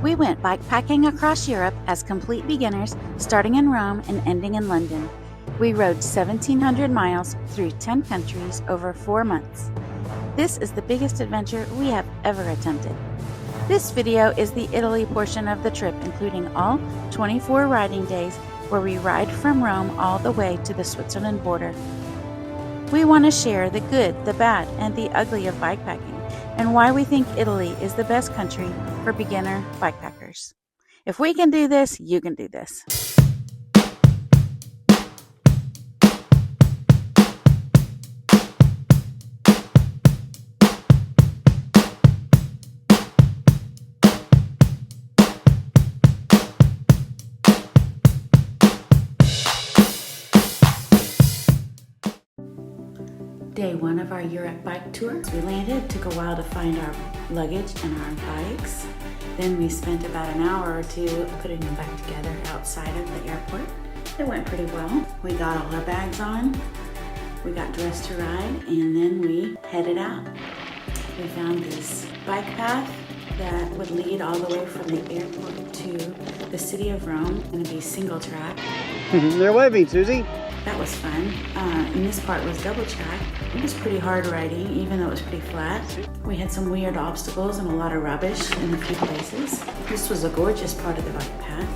We went bikepacking across Europe as complete beginners, starting in Rome and ending in London. We rode 1,700 miles through 10 countries over 4 months. This is the biggest adventure we have ever attempted. This video is the Italy portion of the trip, including all 24 riding days where we ride from Rome all the way to the Switzerland border. We want to share the good, the bad, and the ugly of bikepacking, and why we think Italy is the best country for beginner bikepackers. If we can do this, you can do this. Day 1 of our Europe bike tour. We landed, took a while to find our luggage and our bikes. Then we spent about an hour or two putting them back together outside of the airport. It went pretty well. We got all our bags on, we got dressed to ride, and then we headed out. We found this bike path that would lead all the way from the airport to the city of Rome. It's gonna be single track. They're waving, Susie. That was fun. And this part was double track. It was pretty hard riding, even though it was pretty flat. We had some weird obstacles and a lot of rubbish in a few places. This was a gorgeous part of the bike path.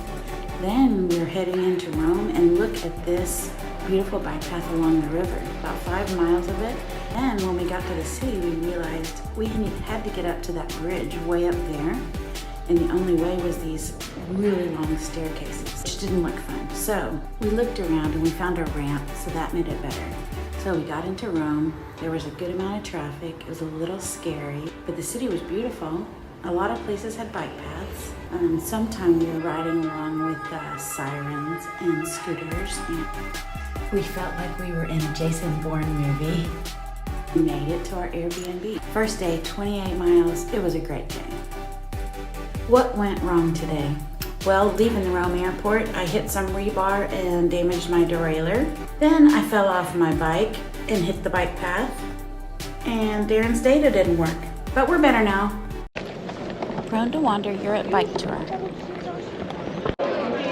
Then we were heading into Rome, and look at this beautiful bike path along the river, about 5 miles of it. And when we got to the city, we realized we had to get up to that bridge way up there. And the only way was these really long staircases, which didn't look fun. So we looked around and we found a ramp, so that made it better. So we got into Rome. There was a good amount of traffic. It was a little scary, but the city was beautiful. A lot of places had bike paths. Sometime we were riding along with sirens and scooters. And we felt like we were in a Jason Bourne movie. We made it to our Airbnb. First day, 28 miles. It was a great day. What went wrong today? Well, leaving the Rome airport, I hit some rebar and damaged my derailleur. Then I fell off my bike and hit the bike path. And Darren's data didn't work, but we're better now. Prone to Wander Europe bike tour.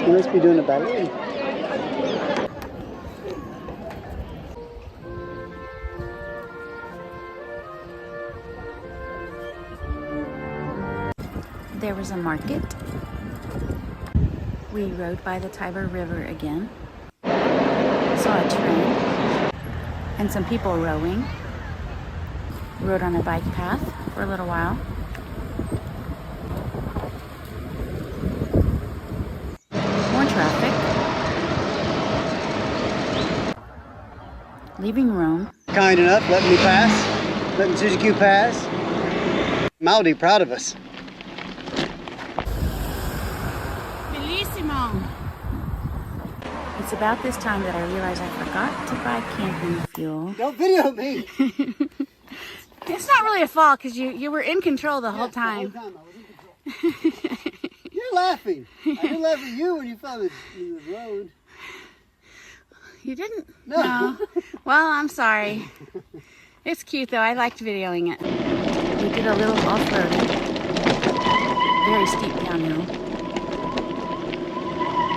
You must be doing a ballet. There was a market. We rode by the Tiber River again. Saw a train and some people rowing. Rode on a bike path for a little while. More traffic. Leaving Rome. Kind enough, letting me pass. Letting Susie Q pass. I'm already proud of us. It's about this time that I realized I forgot to buy camping fuel. Don't video me! It's not really a fault because you were in control the whole time. The whole time I was in control. You're laughing. I didn't laugh at you when you fell in the road. You didn't? No. Well, I'm sorry. It's cute though. I liked videoing it. We did a little off-roading. Very steep downhill.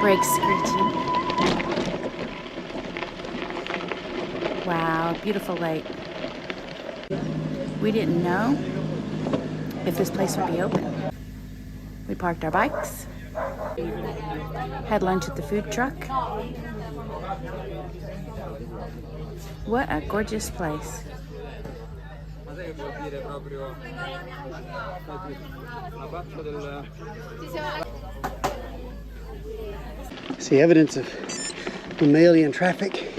Brakes screeching. Wow, beautiful lake. We didn't know if this place would be open. We parked our bikes, had lunch at the food truck. What a gorgeous place. See evidence of mammalian traffic.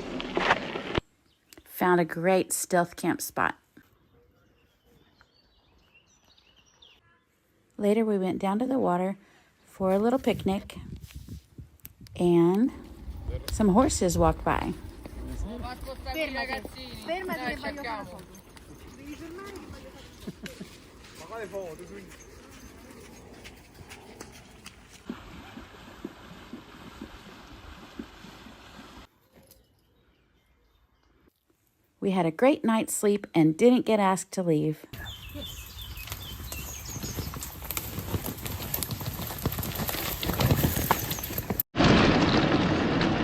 Found a great stealth camp spot. Later we went down to the water for a little picnic and some horses walked by. We had a great night's sleep and didn't get asked to leave.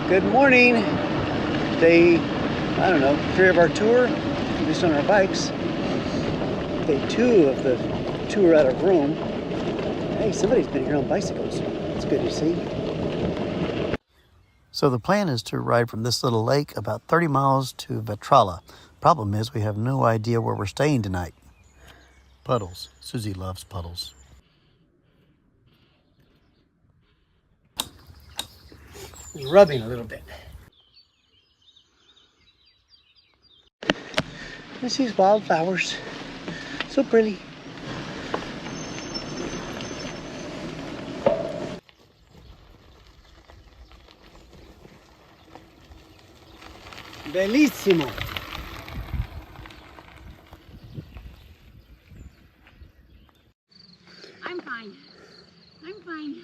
Good morning. Day, I don't know, 3 of our tour, at least on our bikes. Day 2 of the tour out of Rome. Hey, somebody's been here on bicycles. It's good to see. So the plan is to ride from this little lake about 30 miles to Vetralla. Problem is we have no idea where we're staying tonight. Puddles. Susie loves puddles. It's rubbing a little bit. There's these wildflowers. So pretty. Bellissimo. I'm fine. I'm fine.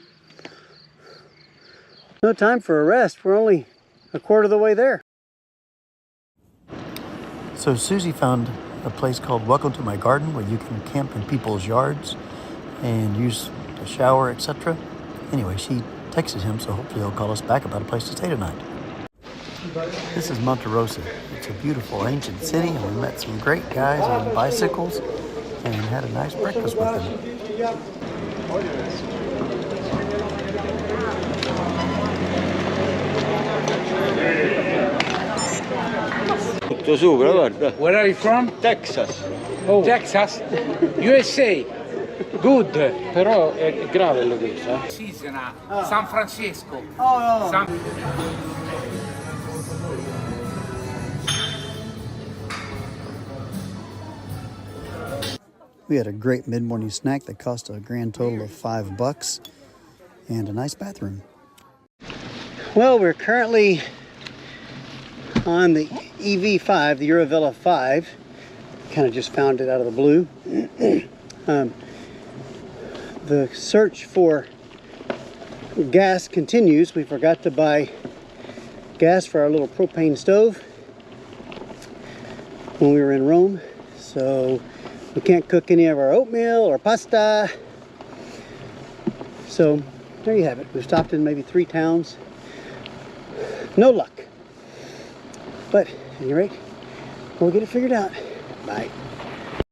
No time for a rest. We're only a quarter of the way there. So Susie found a place called Welcome to My Garden where you can camp in people's yards and use the shower, etc. Anyway, she texted him, so hopefully he'll call us back about a place to stay tonight. This is Monte Rosa. It's a beautiful ancient city, and we met some great guys on bicycles and had a nice breakfast with them. Tutto sopra, guarda. Where are you from? Texas. Oh. Texas? USA. Good, però è grave lo dice. Siena, San Francisco. We had a great mid-morning snack that cost a grand total of $5 and a nice bathroom. Well, we're currently on the EV5, the Eurovelo 5. Kind of just found it out of the blue. The search for gas continues. We forgot to buy gas for our little propane stove when we were in Rome, so we can't cook any of our oatmeal or pasta. So there you have it. We've stopped in maybe 3 towns. No luck. But at any rate, we'll get it figured out. Bye.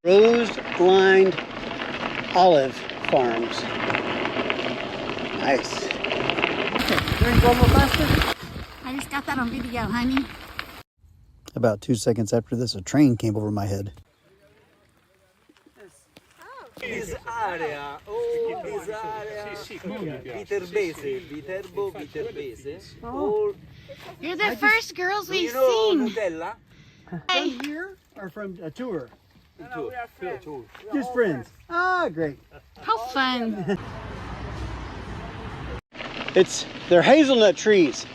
Rose-lined olive farms. Nice. Okay, there you go a little faster. I just got that on video, honey. About 2 seconds after this, a train came over my head. This area, Viterbese. You're the first girls we've You know seen. Nutella? Hey. From here or from a tour? No, we are friends. Just friends. Ah, great. How fun. They're hazelnut trees.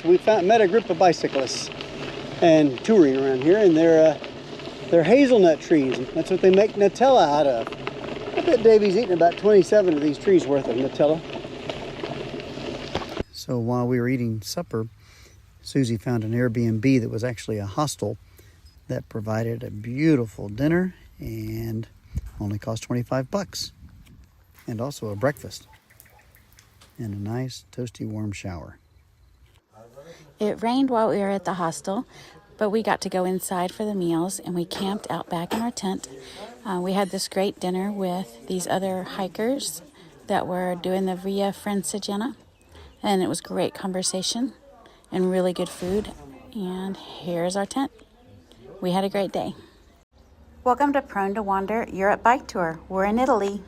We met a group of bicyclists and touring around here, and they're hazelnut trees. That's what they make Nutella out of. I bet Davey's eating about 27 of these trees worth of Nutella. So while we were eating supper, Susie found an Airbnb that was actually a hostel that provided a beautiful dinner and only cost $25, and also a breakfast and a nice toasty warm shower. It rained while we were at the hostel, but we got to go inside for the meals, and we camped out back in our tent. We had this great dinner with these other hikers that were doing the Via Francigena, and it was great conversation and really good food. And here's our tent. We had a great day. Welcome to Prone to Wander Europe Bike Tour. We're in Italy.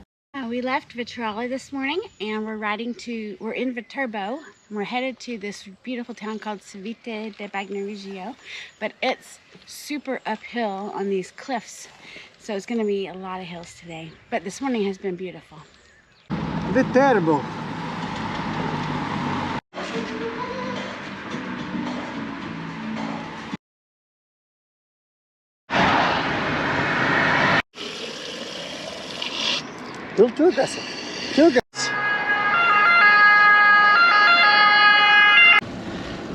We left Vetralla this morning, and we're in Viterbo, and we're headed to this beautiful town called Civita di Bagnoregio, but it's super uphill on these cliffs, so it's going to be a lot of hills today. But this morning has been beautiful. Viterbo. A little too aggressive. Too aggressive.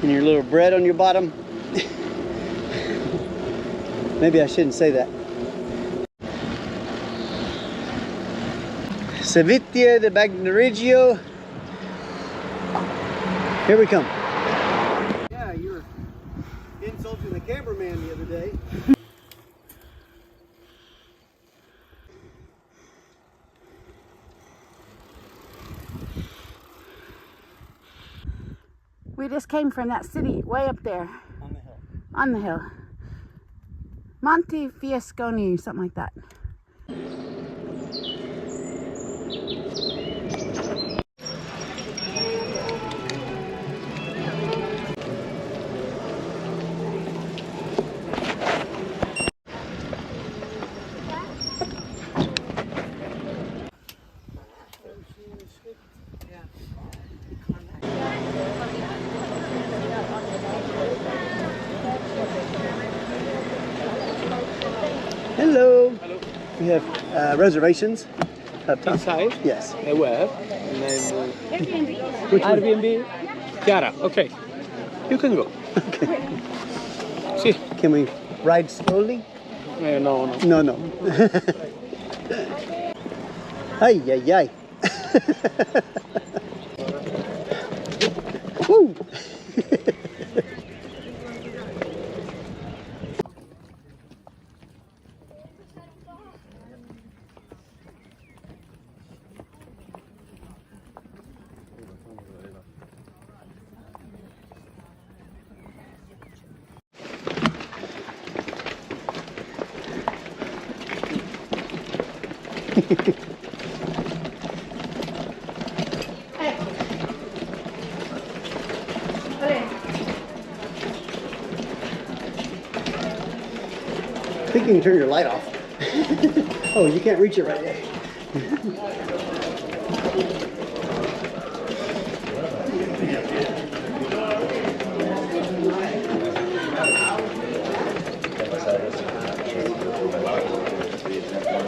And your little bread on your bottom. Maybe I shouldn't say that. Civita di Bagnoregio. Here we come. cameraman the other day. We just came from that city way up there. On the hill. On the hill. Monte Fiasconi, something like that. Hello. Hello. We have reservations. Inside? Yes. Where? Airbnb. Which one? Airbnb? Chiara, okay. You can go. Okay. See? Can we ride slowly? No. No, no. Ay, ay, ay. Woo! I think you can turn your light off. Oh, you can't reach it right yet.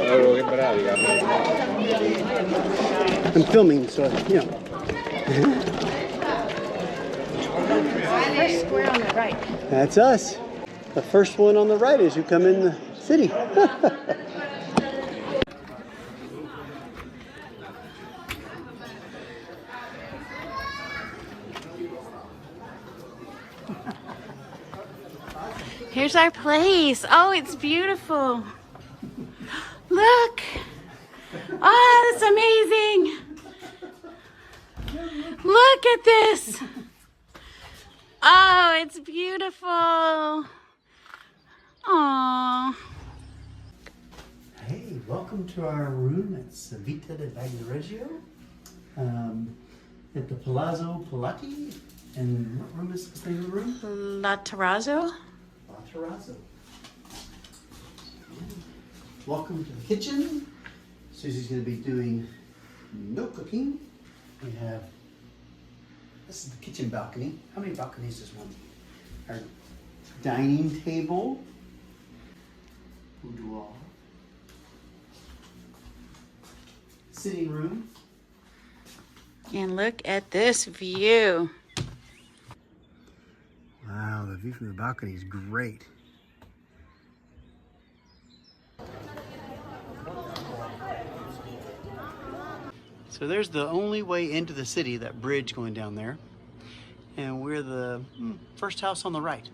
Oh, che bravi, I'm filming, so, you know. First square on the right. That's us. The first one on the right as you come in the city. Here's our place. Oh, it's beautiful. Look. Oh, that's amazing. Look at this. Oh, it's beautiful. Aww. Hey, welcome to our room at Civita di Bagnoregio at the Palazzo Palati. And what room is the name of the room? La Terrazzo. La Terrazzo. Welcome to the kitchen. Susie's going to be doing no cooking. We have, this is the kitchen balcony. How many balconies does one? Our dining table. Boudoir. Sitting room. And look at this view. Wow, the view from the balcony is great. So there's the only way into the city, that bridge going down there. And we're the first house on the right.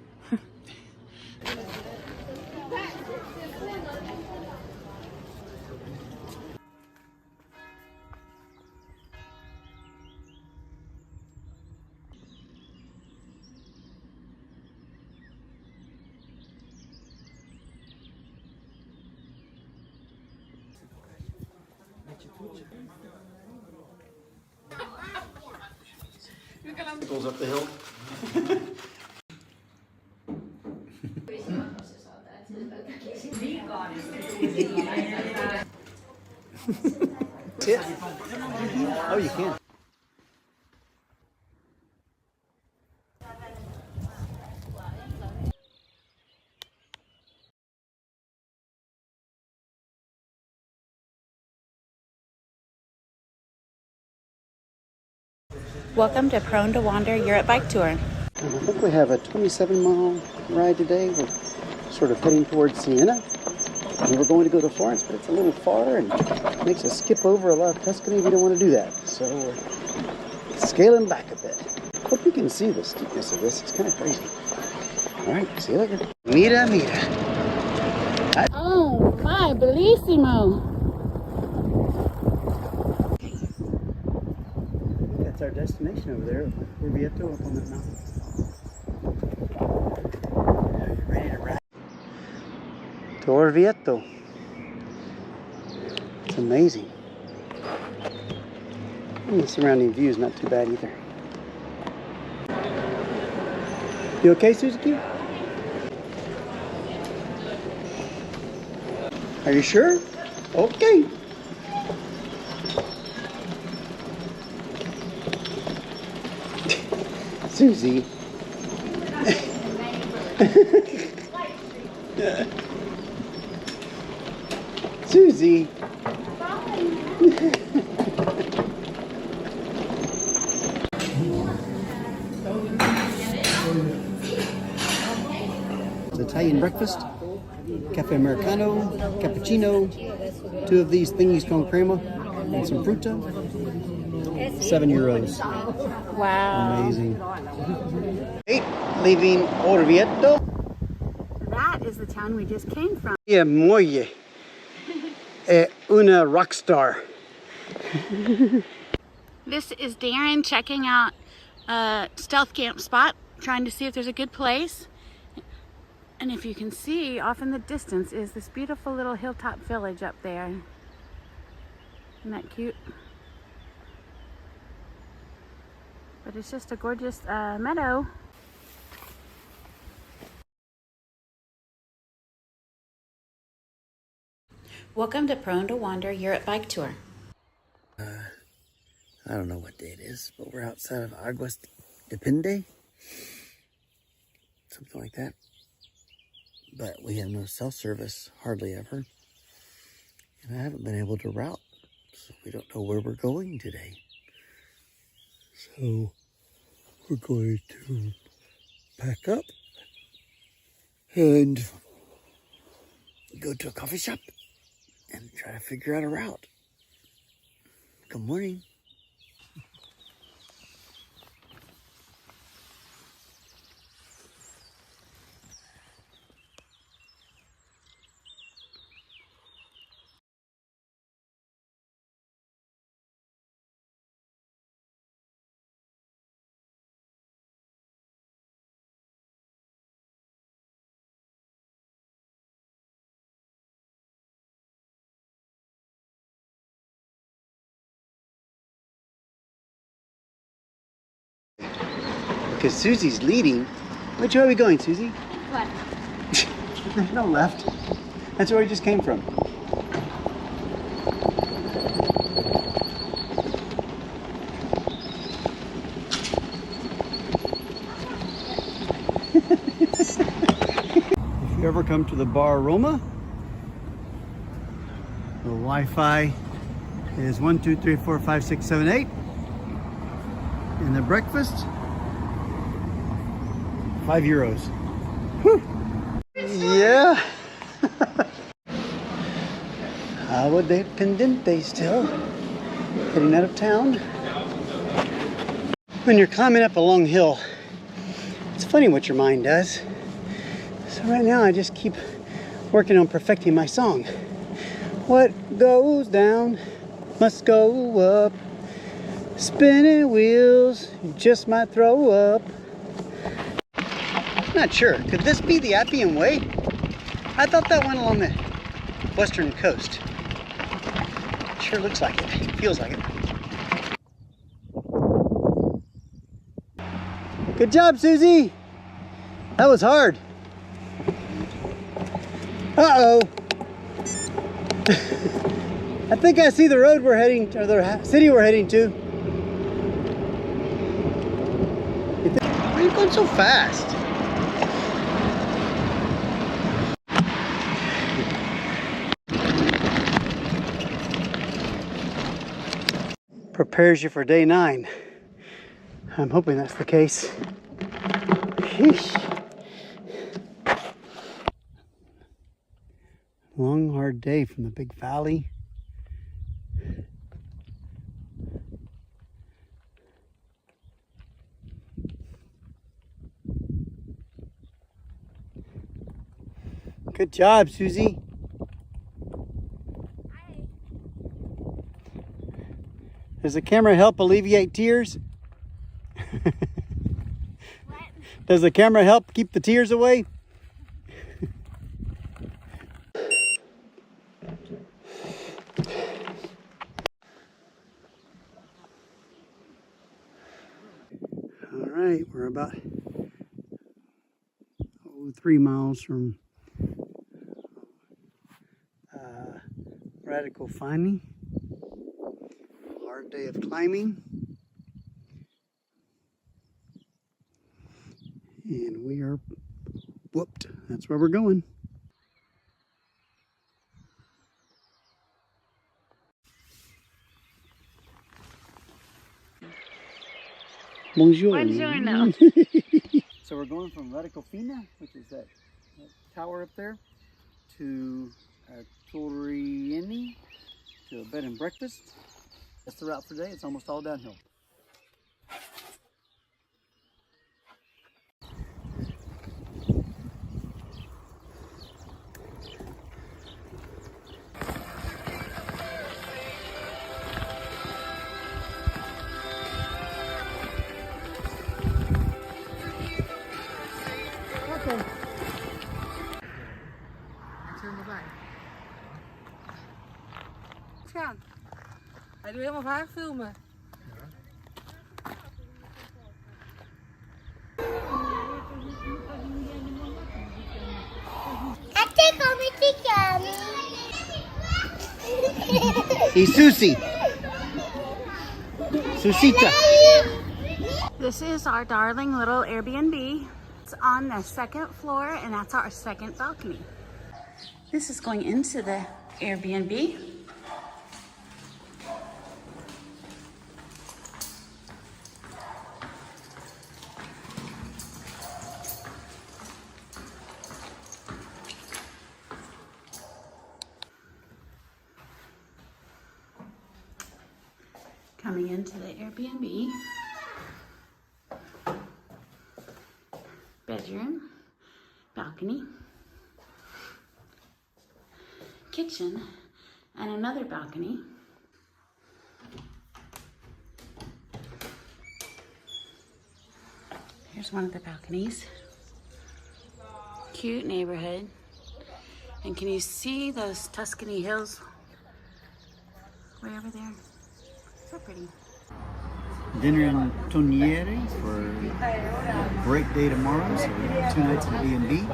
Goes up the hill. Sit. Oh, you can. Welcome to Prone to Wander Europe Bike Tour. I think we have a 27-mile ride today. We're sort of heading towards Siena. And we're going to go to Florence, but it's a little far and makes us skip over a lot of Tuscany. We don't want to do that. So we're scaling back a bit. Hope you can see the steepness of this. It's kind of crazy. All right, see you later. Mira, mira. Oh my, bellissimo. That's our destination over there, Orvieto, up on that mountain. Are you ready to ride? To Orvieto. It's amazing. And the surrounding view is not too bad either. You okay, Suzuki? Are you sure? Okay. Susie. Susie. It's Italian breakfast. Cafe Americano, cappuccino, 2 of these thingies con crema, and some fruta. €7. Wow. Amazing. Leaving Orvieto. That is the town we just came from. Mia moglie è una rock star. This is Darren checking out a stealth camp spot, trying to see if there's a good place. And if you can see, off in the distance is this beautiful little hilltop village up there. Isn't that cute? But it's just a gorgeous meadow. Welcome to Prone to Wander here at Bike Tour. I don't know what day it is, but we're outside of Aguas Depende. Something like that. But we have no cell service, hardly ever. And I haven't been able to route, so we don't know where we're going today. So we're going to pack up and go to a coffee shop and try to figure out a route. Good morning. Because Susie's leading. Which way are we going, Susie? Left. There's no left. That's where we just came from. If you ever come to the Bar Roma, the Wi-Fi is 1, 2, 3, 4, 5, 6, 7, 8. And the breakfast, €5. Whew. Yeah. Agua de Pendente still. Heading out of town. When you're climbing up a long hill, it's funny what your mind does. So right now I just keep working on perfecting my song. What goes down must go up. Spinning wheels, you just might throw up. Not sure. Could this be the Appian Way? I thought that went along the western coast. Sure looks like it. Feels like it. Good job, Susie. That was hard. Uh-oh. I think I see the road we're heading, or the city we're heading to. Why are you going so fast? Prepares you for day 9. I'm hoping that's the case. Sheesh. Long, hard day from the big valley. Good job, Susie. Does the camera help alleviate tears? Does the camera help keep the tears away? All right, we're about 3 miles from Radical Finding. Hard day of climbing. And we are whooped. That's where we're going. Bonjour. Buongiorno. So we're going from Radical Fina, which is that tower up there, to Torrieni, to a bed and breakfast. That's the route for today. It's almost all downhill. Gaan. Hij doet helemaal vaak filmen. Hey, Susie. Susita. This is our darling little Airbnb. It's on the second floor, and that's our second balcony. This is going into the Airbnb. Coming into the Airbnb, bedroom, balcony, kitchen, and another balcony. Here's one of the balconies. Cute neighborhood. And can you see those Tuscany hills way over there? So pretty. Dinner in Toniere for a great day tomorrow. So we got 2 nights at B&B.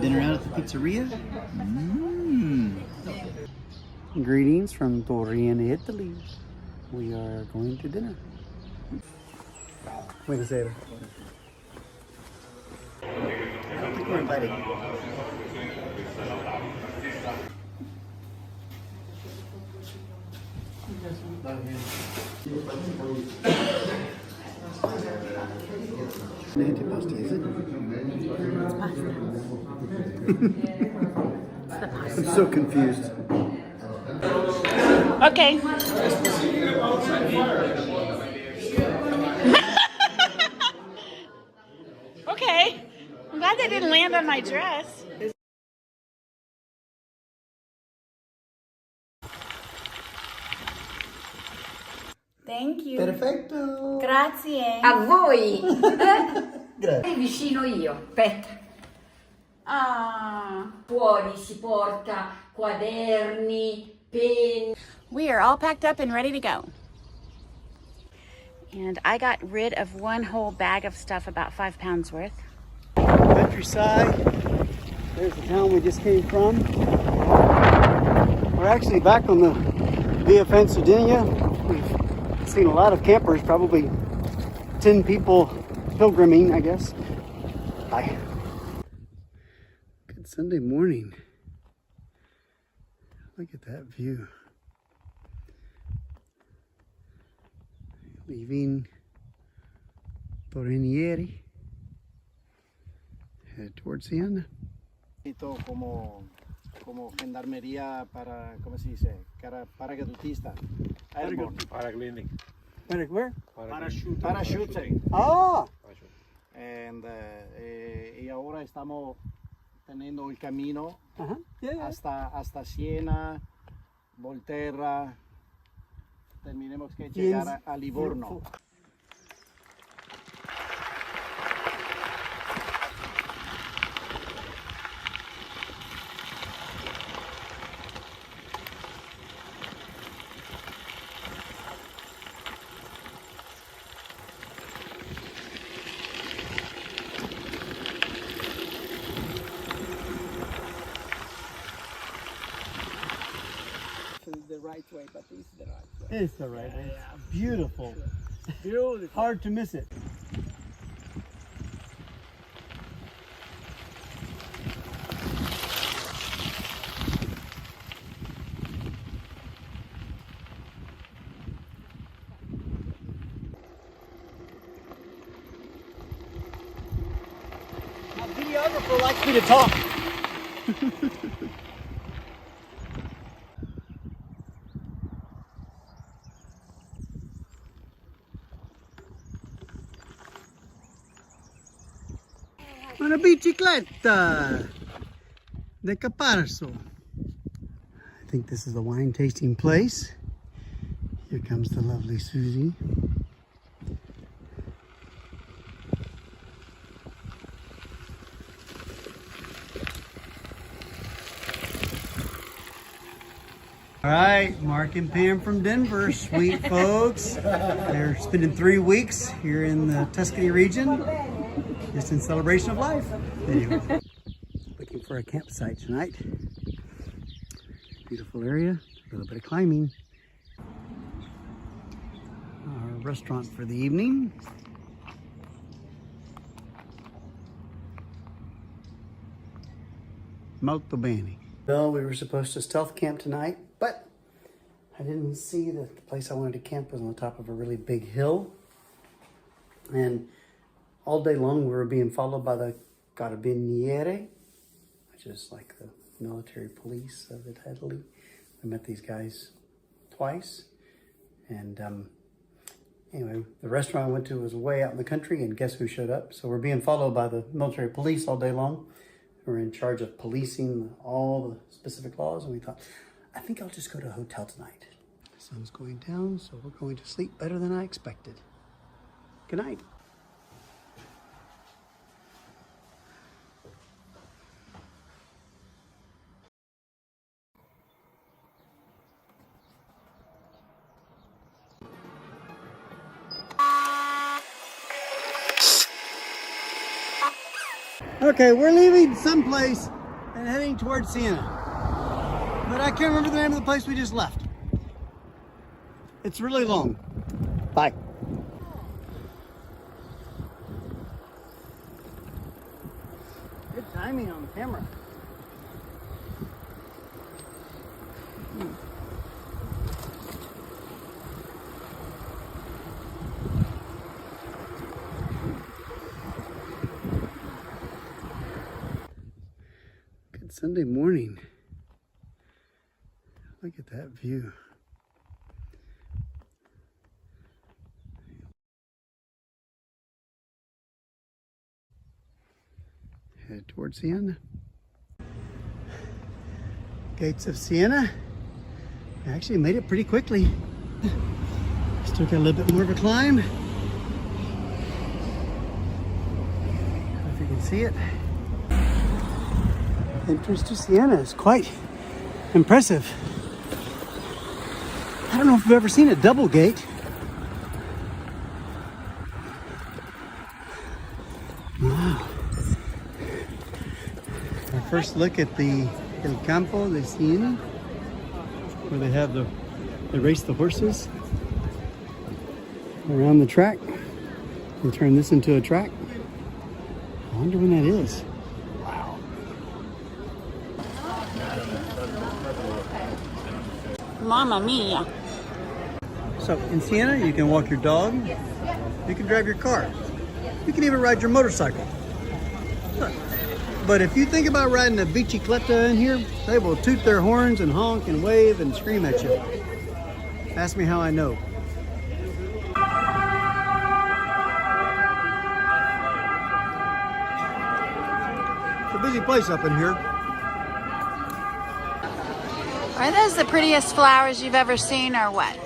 Dinner out at the pizzeria. Greetings from Torrieni, Italy. We are going to dinner. Buonasera. I think we're invited. Antipasti, is it? It's pasta. It's the pasta. I'm so confused. Okay. Okay. I'm glad they didn't land on my dress. Thank you. Perfetto. Grazie. A voi! Grazie. Vicino io. Aspetta. Ah. Fuori si porta quaderni, penni. We are all packed up and ready to go. And I got rid of one whole bag of stuff, about 5 pounds worth. Countryside. There's the town we just came from. We're actually back on the Via Francigena. We've seen a lot of campers, probably 10 people pilgriming, I guess. Bye. Good Sunday morning. Look at that view. Leaving Torrieni, headed towards Siena. Como gendarmería para, ¿cómo se dice? Paracautista. Airborne. Paraclinic. Where? Parachuting. Ah! Y ahora estamos tenendo il cammino Yeah. hasta Siena, Volterra, terminemos que llegar a Livorno. The right way, but it's the right way. It's the right way. It's beautiful. Beautiful. Hard to miss it. My videographer likes me to talk. Una bicicletta de Caparso. I think this is a wine tasting place. Here comes the lovely Susie. All right, Mark and Pam from Denver, sweet folks. They're spending 3 weeks here in the Tuscany region, just in celebration of life. Anyway, looking for a campsite tonight. Beautiful area, a little bit of climbing. Our restaurant for the evening. Molto bene. Well, we were supposed to stealth camp tonight, but I didn't see that the place I wanted to camp was on the top of a really big hill. And all day long we were being followed by the carabinieri, which is like the military police of Italy. I met these guys twice. And anyway, the restaurant I went to was way out in the country, and guess who showed up? So we're being followed by the military police all day long. We're in charge of policing all the specific laws, and we thought, I think I'll just go to a hotel tonight. The sun's going down, so we're going to sleep better than I expected. Good night. Okay, we're leaving someplace and heading towards Siena. But I can't remember the name of the place we just left. It's really long. Bye. Good timing on the camera. Good Sunday morning. Look at that view. Head towards Siena. Gates of Siena. I actually made it pretty quickly. Still got a little bit more of a climb. If you can see it. Entrance to Siena is quite impressive. I don't know if you've ever seen a double gate. Wow. Our first look at the El Campo de Siena, where they race the horses around the track. They turn this into a track. I wonder when that is. Wow. Mamma mia. So in Siena, you can walk your dog, you can drive your car, you can even ride your motorcycle. But if you think about riding a bicicletta in here, they will toot their horns and honk and wave and scream at you. Ask me how I know. The busy place up in here. Are those the prettiest flowers you've ever seen or what?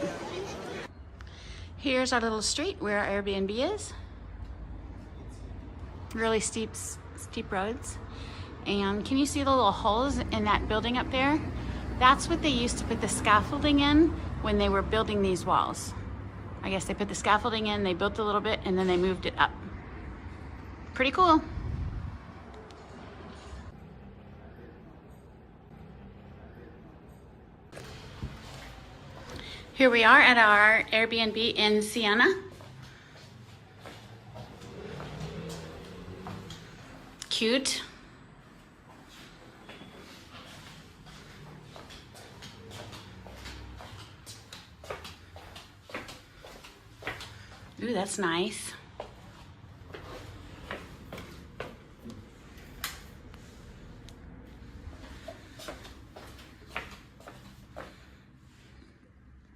Here's our little street where our Airbnb is. Really steep roads. And can you see the little holes in that building up there? That's what they used to put the scaffolding in when they were building these walls. I guess they put the scaffolding in, they built a little bit, and then they moved it up. Pretty cool. Here we are at our Airbnb in Siena. Cute. Ooh, that's nice.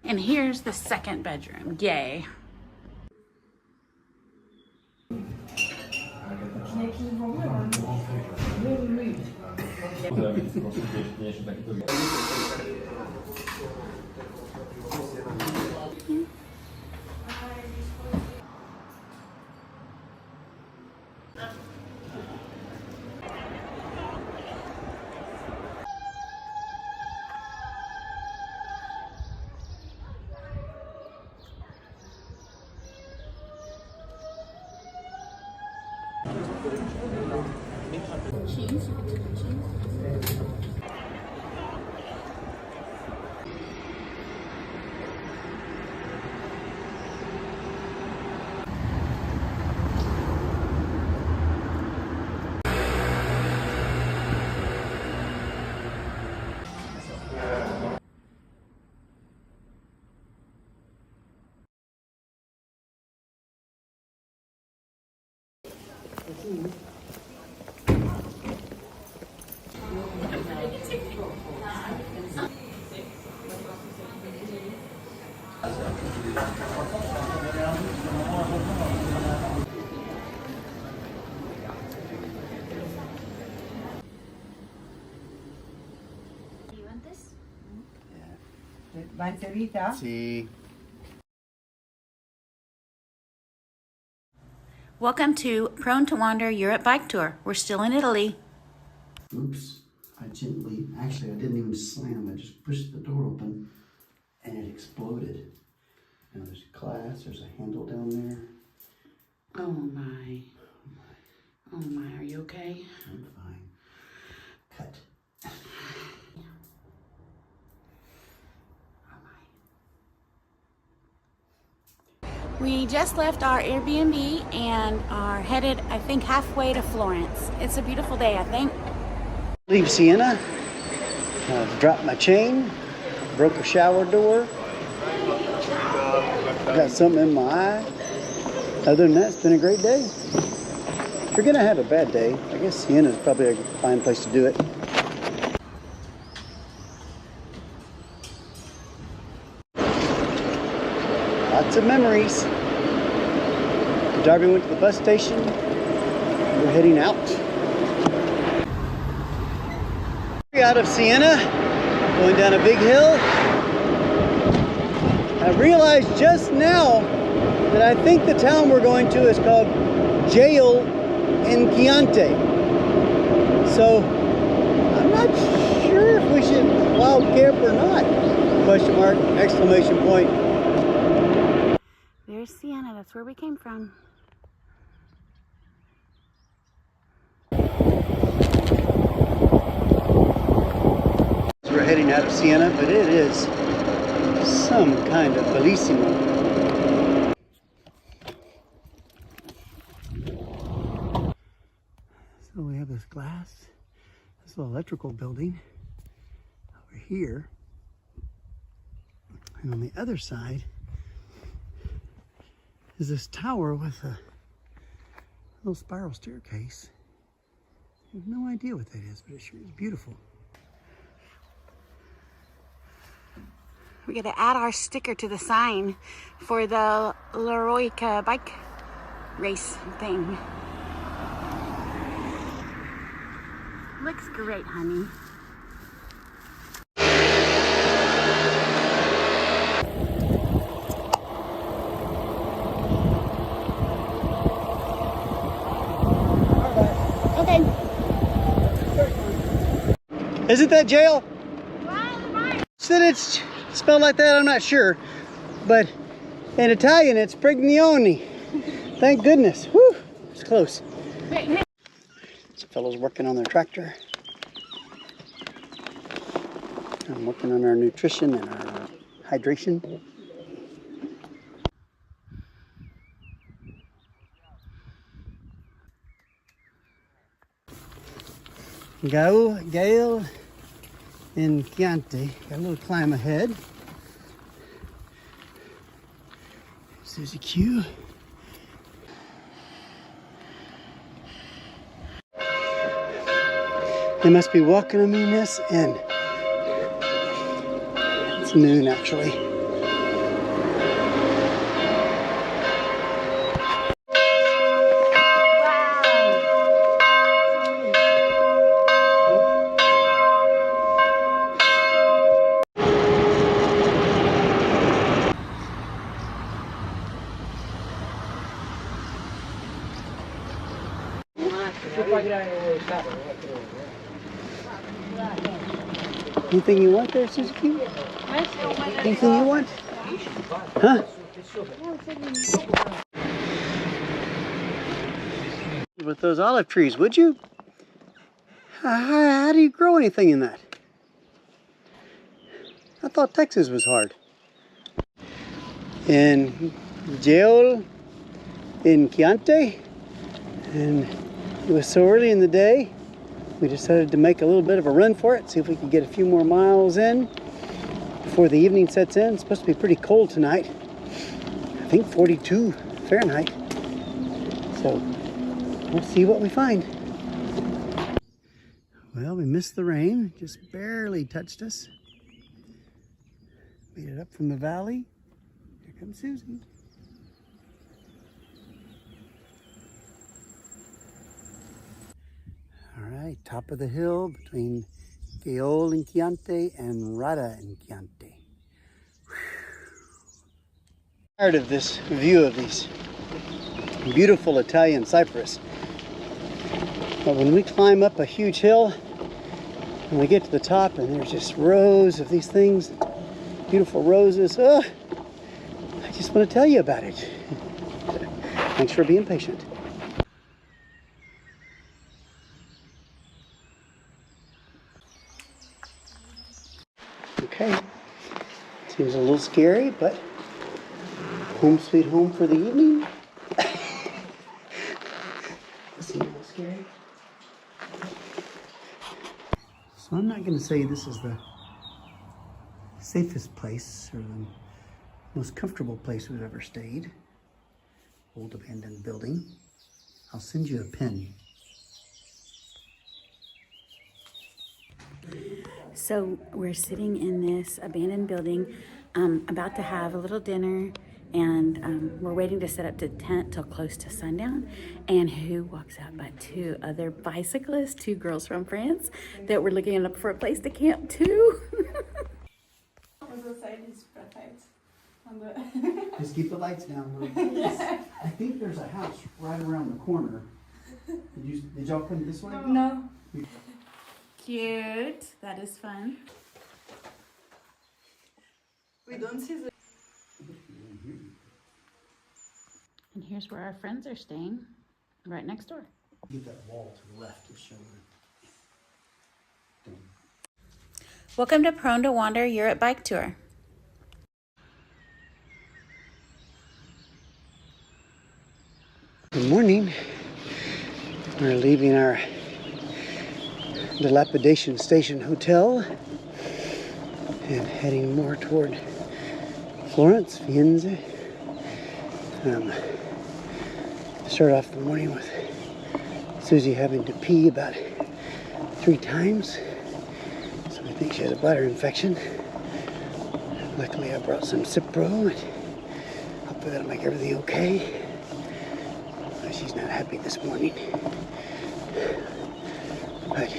And here's the second bedroom. Yay. Cheese. Civita? See. Welcome to Prone to Wander Europe Bike Tour. We're still in Italy. Oops. I didn't even slam. I just pushed the door open and it exploded. Now there's glass, there's a handle down there. Oh my. Oh my, are you okay? I'm fine. Cut. We just left our Airbnb and are headed, I think, halfway to Florence. It's a beautiful day, I think. Leave Siena. Dropped my chain. Broke a shower door. Got something in my eye. Other than that, it's been a great day. If you're gonna have a bad day, I guess Siena's probably a fine place to do it. Lots of memories. Darby went to the bus station. We're heading out. We're out of Siena, going down a big hill. I realized just now that I think the town we're going to is called Jail in Chianti. So I'm not sure if we should wild camp or not. Question mark, exclamation point. There's Siena, that's where we came from. So we're heading out of Siena, but it is some kind of bellissimo. So we have this glass, this little electrical building over here. And on the other side is this tower with a little spiral staircase. I have no idea what that is, but it sure is beautiful. We got to add our sticker to the sign for the Leroica bike race thing. Looks great, honey. Isn't that jail? Said it's spelled like that, I'm not sure. But in Italian, it's Prigionione. Thank goodness. Whew, it's close. Some fellows working on their tractor. I'm working on our nutrition and our hydration. Gail and Chianti. Got a little climb ahead. Susie Q. They must be welcoming us in. It's noon actually. Anything you want there, Suzuki? Anything you want? Huh? With those olive trees, would you? How do you grow anything in that? I thought Texas was hard. In Jail in Chianti, and it was so early in the day, we decided to make a little bit of a run for it, see if we could get a few more miles in before the evening sets in. It's supposed to be pretty cold tonight. I think 42 Fahrenheit. So we'll see what we find. Well, we missed the rain, just barely touched us. Made it up from the valley. Here comes Susie. All right, top of the hill between Gaol and Chianti and Rada and Chianti. Tired of this view of these beautiful Italian cypress. But when we climb up a huge hill, and we get to the top and there's just rows of these things, beautiful roses, I just want to tell you about it. Thanks for being patient. Okay, seems a little scary, but home sweet home for the evening. Seems a little scary. So I'm not going to say this is the safest place or the most comfortable place we've ever stayed. Old abandoned building. I'll send you a pin. So we're sitting in this abandoned building, about to have a little dinner, and we're waiting to set up the tent till close to sundown. And who walks out but two other bicyclists, two girls from France that were looking up for a place to camp too. Just keep the lights down. Yeah. I think there's a house right around the corner. Did y'all come this way? No. Cute. That is fun. We don't see the... And here's where our friends are staying, right next door. Get that wall to the left to show it. Welcome to Prone to Wander Europe Bike Tour. Good morning. We're leaving our dilapidation station hotel and heading more toward Florence, Firenze. Start off the morning with Susie having to pee about 3 times. So we think she has a bladder infection. Luckily I brought some Cipro and hopefully that'll make everything okay. She's not happy this morning. But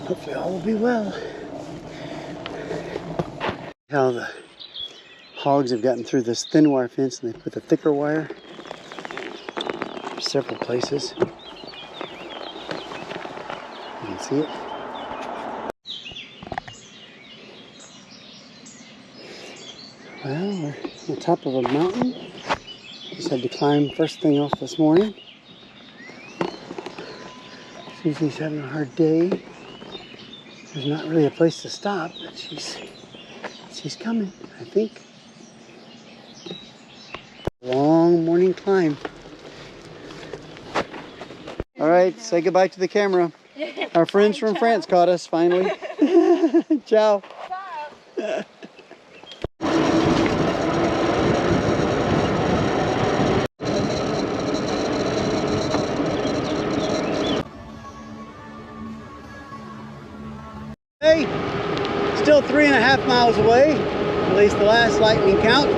hopefully all will be well. How the hogs have gotten through this thin wire fence and they put the thicker wire. Several places. You can see it. Well, we're on the top of a mountain. Just had to climb first thing off this morning. Susie's having a hard day. There's not really a place to stop, but she's coming, I think. Long morning climb. All right, say goodbye to the camera. Our friends from France caught us finally. Ciao. Hey, still 3.5 miles away, at least the last lightning count.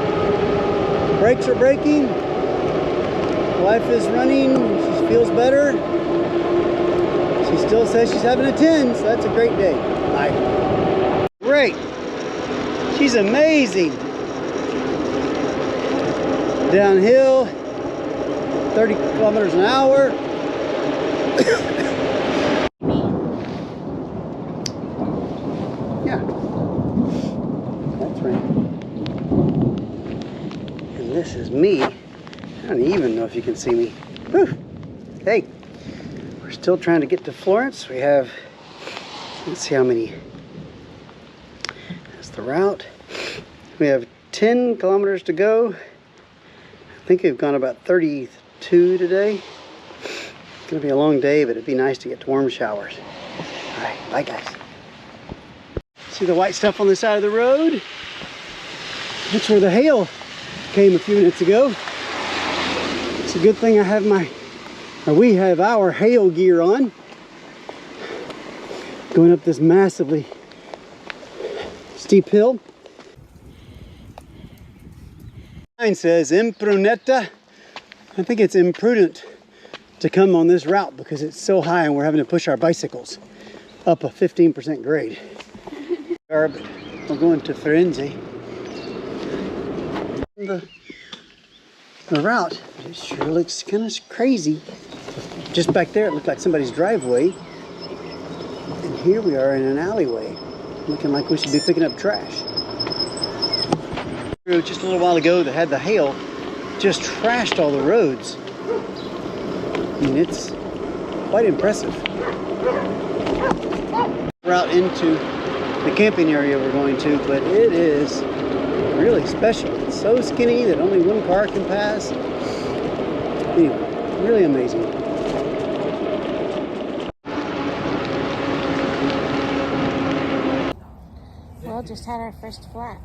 Brakes are braking. Wife is running. She feels better. She still says she's having a 10, so that's a great day. Bye. Great. She's amazing. Downhill, 30 kilometers an hour. Yeah, that's right. And this is me. I don't even know if you can see me. Whew. Hey, we're still trying to get to Florence. We have, let's see how many. That's the route. We have 10 kilometers to go. I think we've gone about 32 today. It's gonna be a long day, but it'd be nice to get to warm showers. All right, bye guys. See the white stuff on the side of the road? That's where the hail came a few minutes ago. It's a good thing I have we have our hail gear on. Going up this massively steep hill. Sign says impruneta. I think it's imprudent to come on this route because it's so high and we're having to push our bicycles up a 15% grade. We're going to Florence. The route, it sure looks kind of crazy. Just back there, it looked like somebody's driveway. And here we are in an alleyway, looking like we should be picking up trash. Just a little while ago, that had the hail, just trashed all the roads. I mean, it's quite impressive. Route into the camping area we're going to, but it is really special. It's so skinny that only one car can pass. Anyway, really amazing. Well, just had our first flat.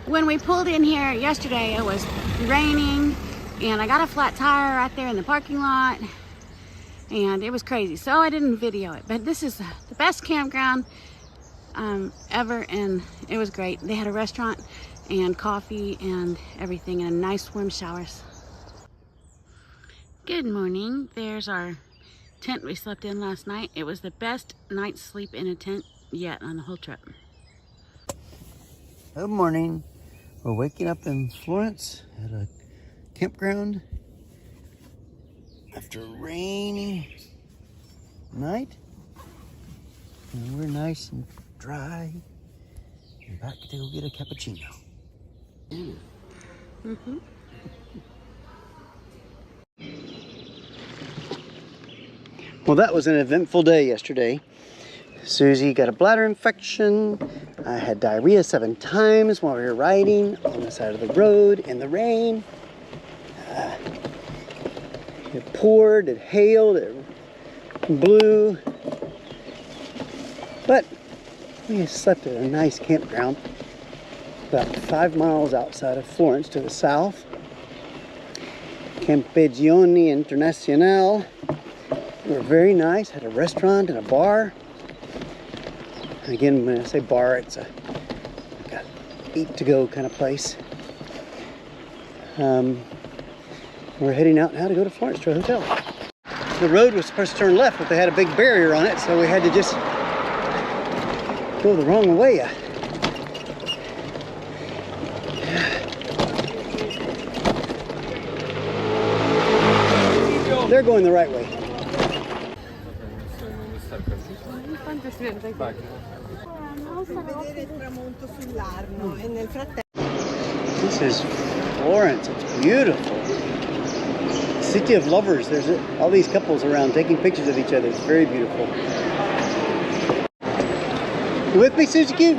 When we pulled in here yesterday, it was raining and I got a flat tire right there in the parking lot and it was crazy. So I didn't video it, but this is the best campground ever, and it was great. They had a restaurant and coffee and everything and nice warm showers. Good morning. There's our tent we slept in last night. It was the best night's sleep in a tent yet on the whole trip. Good morning. We're waking up in Florence at a campground after a rainy night. And we're nice and dry. We're about to go get a cappuccino. Mm-hmm. Well, that was an eventful day yesterday. Susie got a bladder infection. I had diarrhea 7 times while we were riding on the side of the road in the rain. It poured, it hailed, it blew. But we slept at a nice campground about 5 miles outside of Florence to the south. Campigioni Internazionale. They were very nice, had a restaurant and a bar. And again, when I say bar, it's like a eat-to-go kind of place. We're heading out now to go to Florence to a hotel. the road was supposed to turn left, but they had a big barrier on it, so we had to just go the wrong way. They're going the right way. This is Florence. It's beautiful. City of lovers. There's all these couples around taking pictures of each other. It's very beautiful. You with me, Suzuki?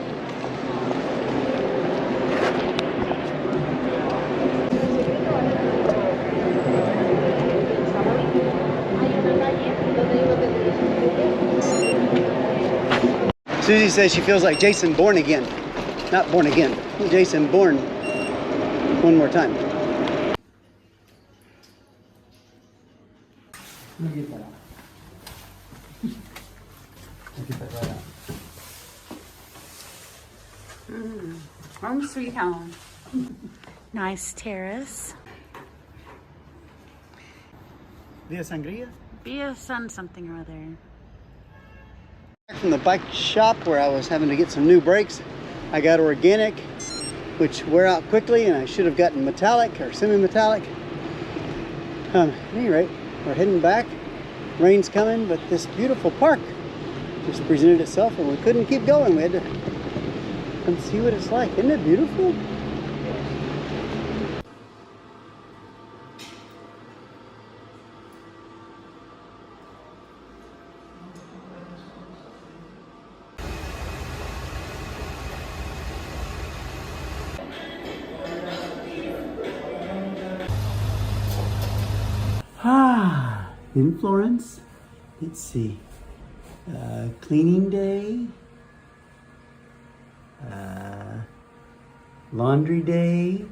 Susie says she feels like Jason born again. Not born again. Jason born one more time. Let me get that out. I'll get that right out. Home sweet home. Nice terrace. Via Sangria? Via Sun something or other. Back from the bike shop where I was having to get some new brakes, I got organic, which wear out quickly, and I should have gotten metallic or semi-metallic. At any rate, we're heading back. Rain's coming, but this beautiful park just presented itself, and we couldn't keep going. We had to come see what it's like. Isn't it beautiful? In Florence, let's see, cleaning day, laundry day,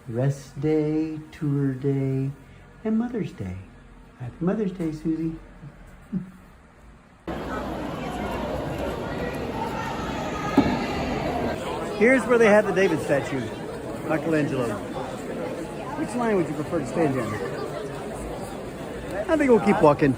rest day, tour day, and Mother's Day. Happy Mother's Day, Susie. Here's where they have the David statue, Michelangelo. Which line would you prefer to stand in? I think we'll keep walking.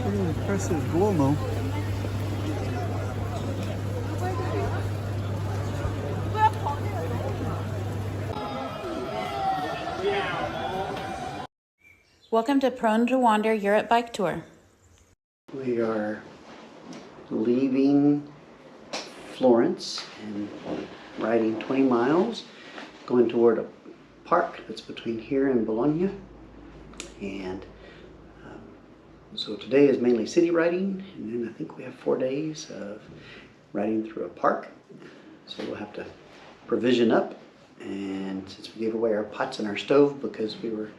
Pretty impressive Duomo. Welcome to Prone to Wander Europe Bike Tour. We are leaving Florence and riding 20 miles, going toward a park that's between here and Bologna. And so today is mainly city riding, and then I think we have 4 days of riding through a park. So we'll have to provision up, and since we gave away our pots and our stove because we were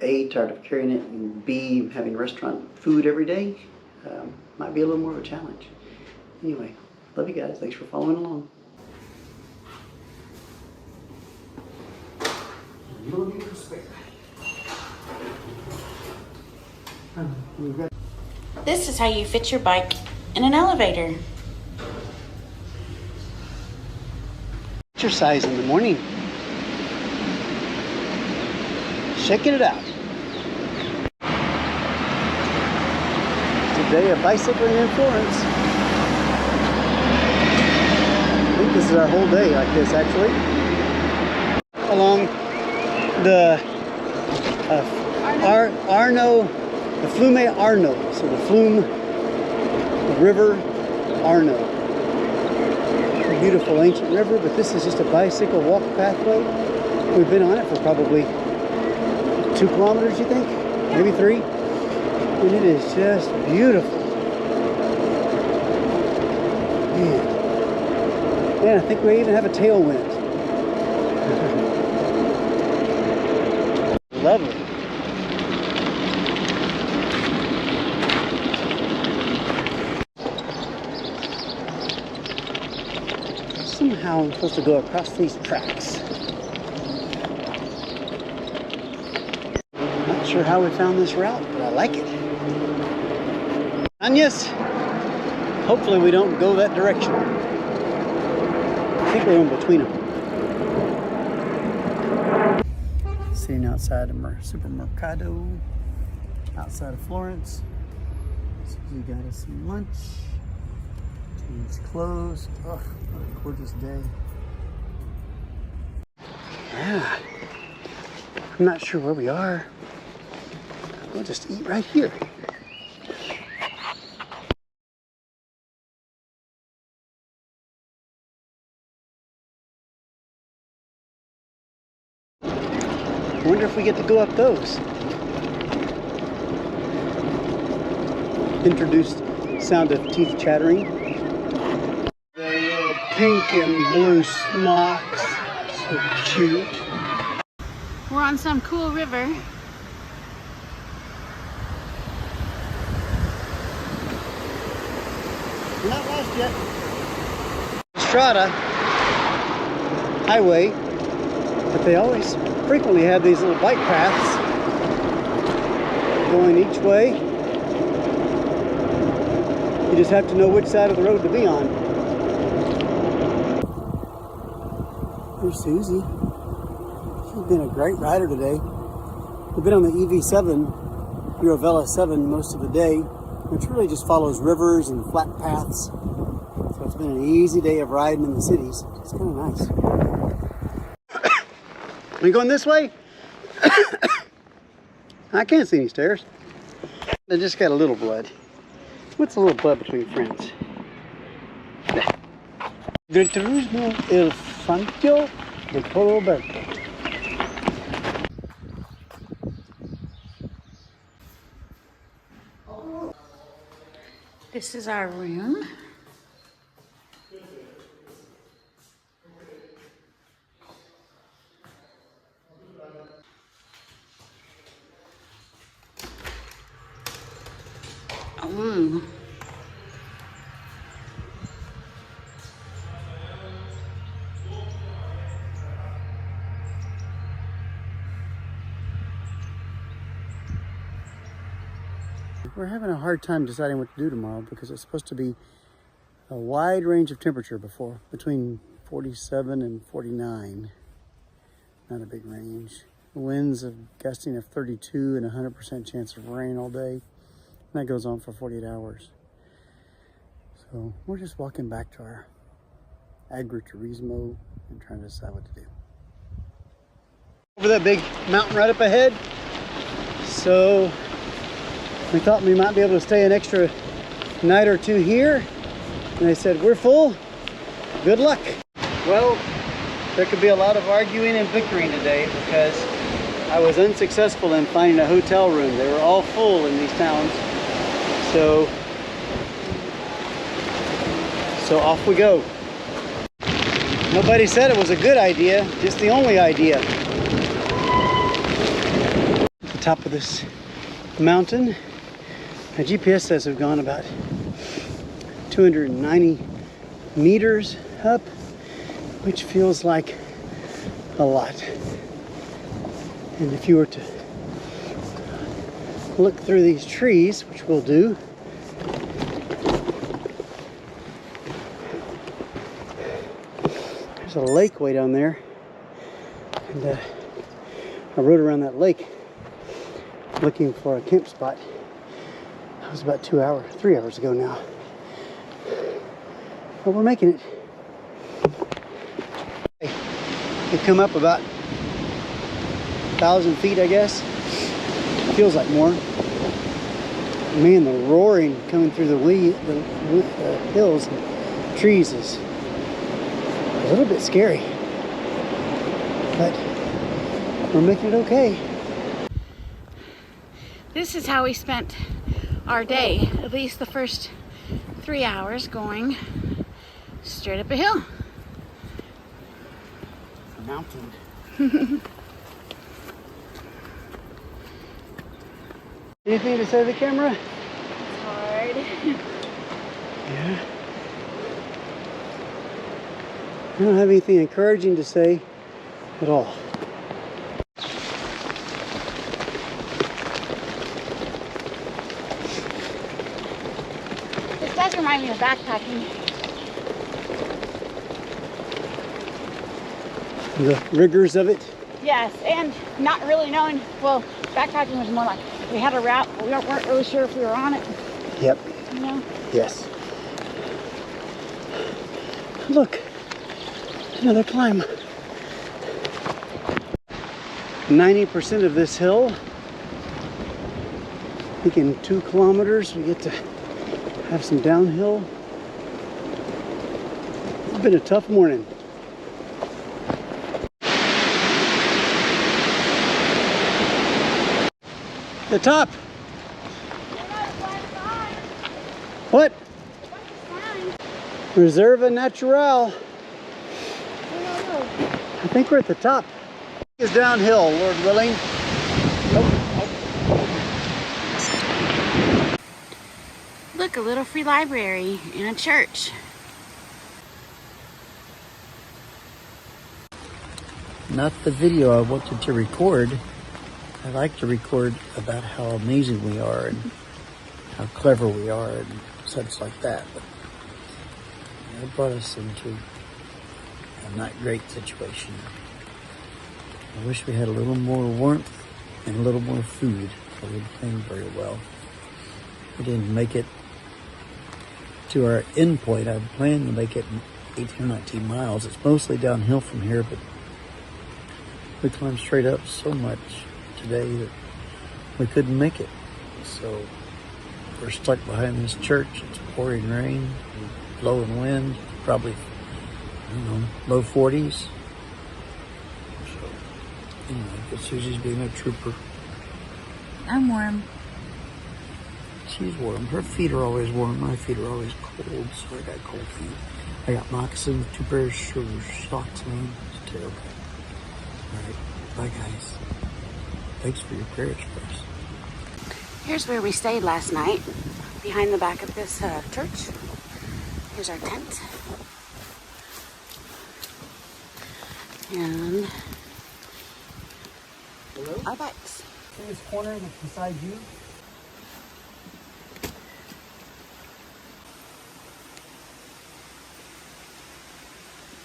A, tired of carrying it, and B, having restaurant food every day, might be a little more of a challenge. Anyway, love you guys. Thanks for following along. This is how you fit your bike in an elevator. Exercise in the morning. Shaking it out. Today of bicycling in Florence. I think this is our whole day like this actually. Along the Arno, the Flume Arno. So the Flume River Arno. A beautiful ancient river, but this is just a bicycle walk pathway. We've been on it for probably 2 kilometers, you think? Maybe 3? And it is just beautiful. Man, I think we even have a tailwind. Lovely. Somehow I'm supposed to go across these tracks. Not sure how we found this route, but I like it. Agnes, hopefully we don't go that direction. I think we're in between them. Sitting outside of Supermercado, outside of Florence. So we got us some lunch, changed clothes. Oh, what a gorgeous day. Yeah, I'm not sure where we are. We'll just eat right here. I wonder if we get to go up those. Introduced sound of teeth chattering. The little pink and blue smocks, so cute. We're on some cool river. We're not lost yet. Strada highway, but they always frequently have these little bike paths going each way. You just have to know which side of the road to be on. There's Susie. She's been a great rider today. We've been on the EV7, Eurovella 7 most of the day, which really just follows rivers and flat paths. So it's been an easy day of riding in the cities. It's kind of nice. Are you going this way? I can't see any stairs. I just got a little blood. What's a little blood between friends? Del turismo il Fantio de Roberto. This is our room. We're having a hard time deciding what to do tomorrow because it's supposed to be a wide range of temperature between 47 and 49. Not a big range. Winds of gusting of 32 and 100% chance of rain all day. And that goes on for 48 hours. So we're just walking back to our agriturismo and trying to decide what to do. Over that big mountain right up ahead. So we thought we might be able to stay an extra night or two here. And they said, we're full, good luck. Well, there could be a lot of arguing and bickering today because I was unsuccessful in finding a hotel room. They were all full in these towns. So off we go. Nobody said it was a good idea, just the only idea. At the top of this mountain, my GPS says we've gone about 290 meters up, which feels like a lot. And if you were to look through these trees, which we'll do, there's a lake way down there. And I rode around that lake looking for a camp spot. That was about 3 hours ago now. But we're making it. We come up about 1,000 feet, I guess. Feels like more. Man, the roaring coming through the hills and trees is a little bit scary. But we're making it okay. This is how we spent our day, at least the first 3 hours, going straight up a hill. A mountain. Anything to say to the camera? It's hard. Yeah. I don't have anything encouraging to say at all. does remind me of backpacking. The rigors of it. Yes, and not really knowing, well, backpacking was more like we had a route, but we weren't really sure if we were on it. Yep. You know? Yes. Look, another climb. 90% of this hill. I think in 2 kilometers we get to have some downhill. It's been a tough morning. The top. What? Reserva Natural. I think we're at the top. It's downhill, Lord willing. Look, a little free library in a church. Not the video I wanted to record. I like to record about how amazing we are and how clever we are and such like that. But it brought us into a not great situation. I wish we had a little more warmth and a little more food. It would clean very well. We didn't make it to our end point. I planned to make it 18 or 19 miles. It's mostly downhill from here, but we climbed straight up so much today that we couldn't make it. So we're stuck behind this church. It's pouring rain, blowing wind, probably, I don't know, low 40s. So anyway, but Susie's being a trooper. I'm warm. She's warm. Her feet are always warm. My feet are always cold, so I got cold feet. I got moccasins, 2 pairs of socks on. It's terrible. All right, bye guys. Thanks for your prayers for us. Here's where we stayed last night, behind the back of this church. Here's our tent. And our bikes. See this corner that's beside you?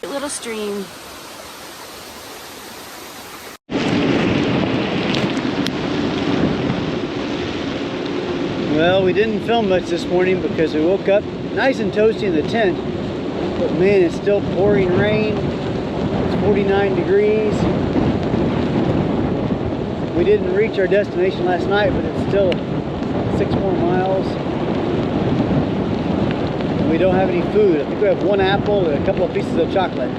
A little stream. Well, we didn't film much this morning because we woke up nice and toasty in the tent, but man, it's still pouring rain. It's 49 degrees. We didn't reach our destination last night, but it's still 6 more miles. And we don't have any food. I think we have 1 apple and a couple of pieces of chocolate.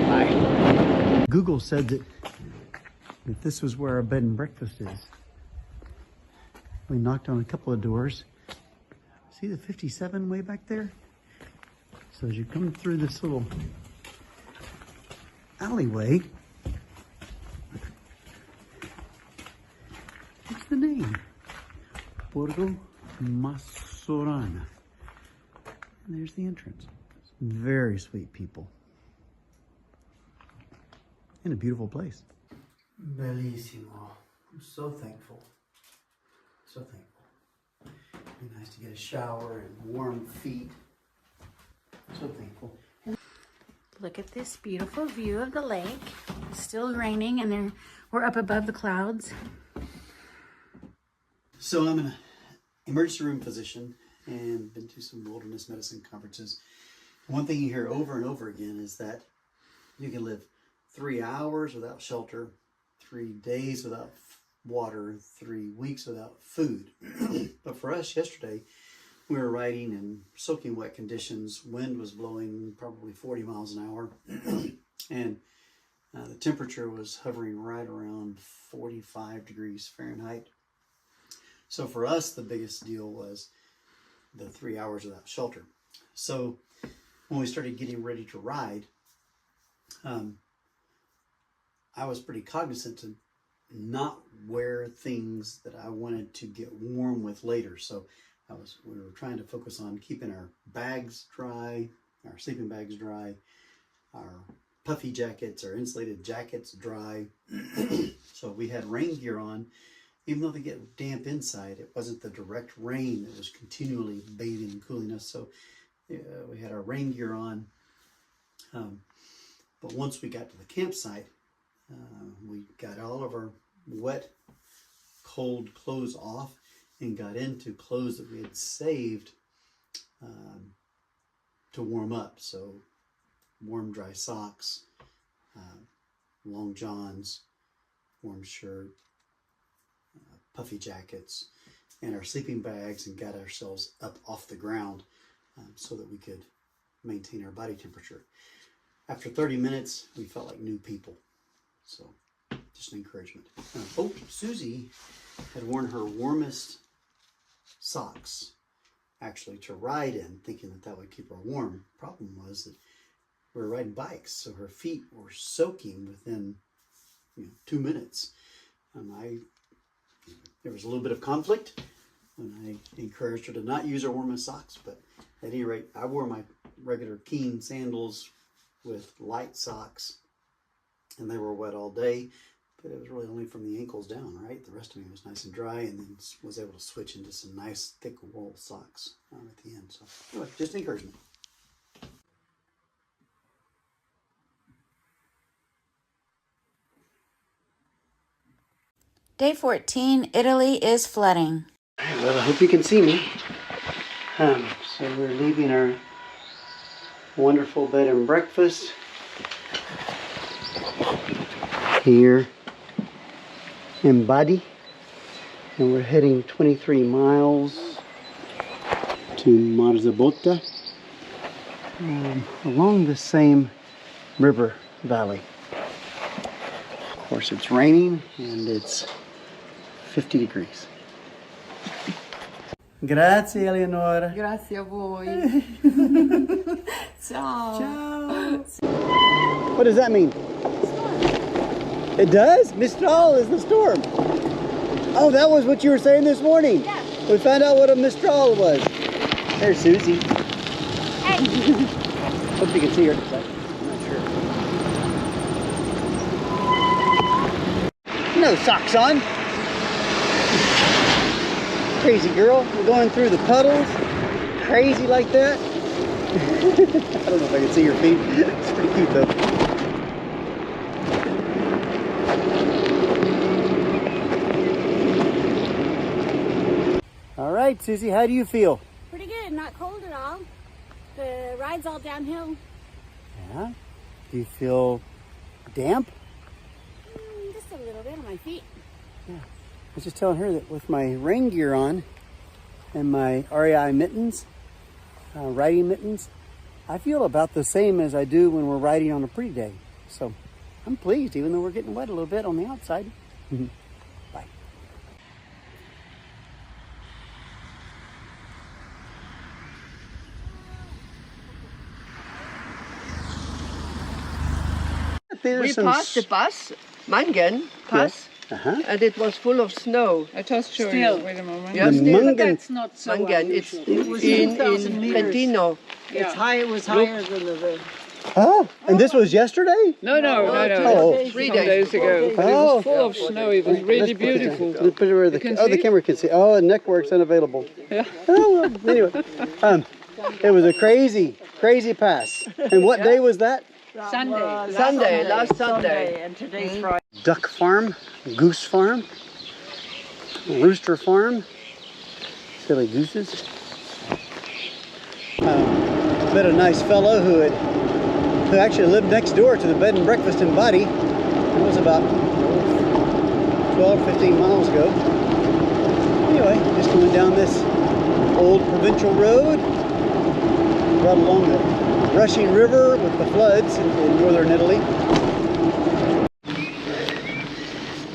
Bye. Google said that this was where our bed and breakfast is. We knocked on a couple of doors. See the 57 way back there? So as you come through this little alleyway, what's the name? Borgo Masorana. And there's the entrance. Very sweet people. And a beautiful place. Bellissimo. I'm so thankful. So thankful. It'd be nice to get a shower and warm feet. So thankful. Look at this beautiful view of the lake. It's still raining and we're up above the clouds. So I'm an emergency room physician and been to some wilderness medicine conferences. One thing you hear over and over again is that you can live 3 hours without shelter, 3 days without water, 3 weeks without food. But for us yesterday, we were riding in soaking wet conditions. Wind was blowing probably 40 miles an hour. And the temperature was hovering right around 45 degrees Fahrenheit. So for us, the biggest deal was the 3 hours without shelter. So when we started getting ready to ride, I was pretty cognizant to not wear things that I wanted to get warm with later. So we were trying to focus on keeping our bags dry, our sleeping bags dry, our puffy jackets, our insulated jackets dry. So we had rain gear on, even though they get damp inside, it wasn't the direct rain that was continually bathing and cooling us. So we had our rain gear on. But once we got to the campsite, we got all of our wet, cold clothes off and got into clothes that we had saved to warm up. So warm, dry socks, long johns, warm shirt, puffy jackets, and our sleeping bags, and got ourselves up off the ground so that we could maintain our body temperature. After 30 minutes, we felt like new people. So just an encouragement. Susie had worn her warmest socks actually to ride in, thinking that that would keep her warm. Problem was that we were riding bikes, so her feet were soaking within 2 minutes. There was a little bit of conflict when I encouraged her to not use her warmest socks, but at any rate, I wore my regular Keen sandals with light socks, and they were wet all day, but it was really only from the ankles down, right? The rest of me was nice and dry, and then was able to switch into some nice thick wool socks at the end. So anyway, just encouragement. Day 14, Italy is flooding. Well, I hope you can see me. So we're leaving our wonderful bed and breakfast here in Bari, and we're heading 23 miles to Marzabotto along the same river valley. Of course, it's raining and it's 50 degrees. Grazie Eleonora. Grazie a voi. Ciao. Ciao. What does that mean? It does? Mistral is the storm. Oh, that was what you were saying this morning. Yeah. We found out what a Mistral was. There's Susie. Hey. Hope you can see her. I'm not sure. No socks on. Crazy girl. We're going through the puddles. Crazy like that. I don't know if I can see your feet. It's pretty cute though. All right, Susie, how do you feel? Pretty good, not cold at all. The ride's all downhill. Yeah. Do you feel damp? Just a little bit on my feet. Yeah. I was just telling her that with my rain gear on and my REI mittens, riding mittens, I feel about the same as I do when we're riding on a pretty day. So I'm pleased, even though we're getting wet a little bit on the outside. Bye. We passed the bus, Mangen Pass, and it was full of snow. I just show you. Wait a moment. Yeah, The still, Mangen- That's not so Mangen, it's unusual. in Trentino. It's high. It was higher than the. Oh, and this was yesterday? No. Oh. 3 Some days days ago. But it Oh. was full of snow. It was really beautiful. Let's put it where the, You can oh, the see? camera can see. Oh, the network's unavailable. Yeah. Oh, well, anyway, it was a crazy pass. And what day was that? Sunday, last Sunday. And today's Friday. Duck farm, goose farm, rooster farm, silly gooses. Met a nice fellow who actually lived next door to the bed and breakfast in Bari. It was about 12, 15 miles ago. Anyway, just going down this old provincial road, right along the rushing river with the floods in northern Italy.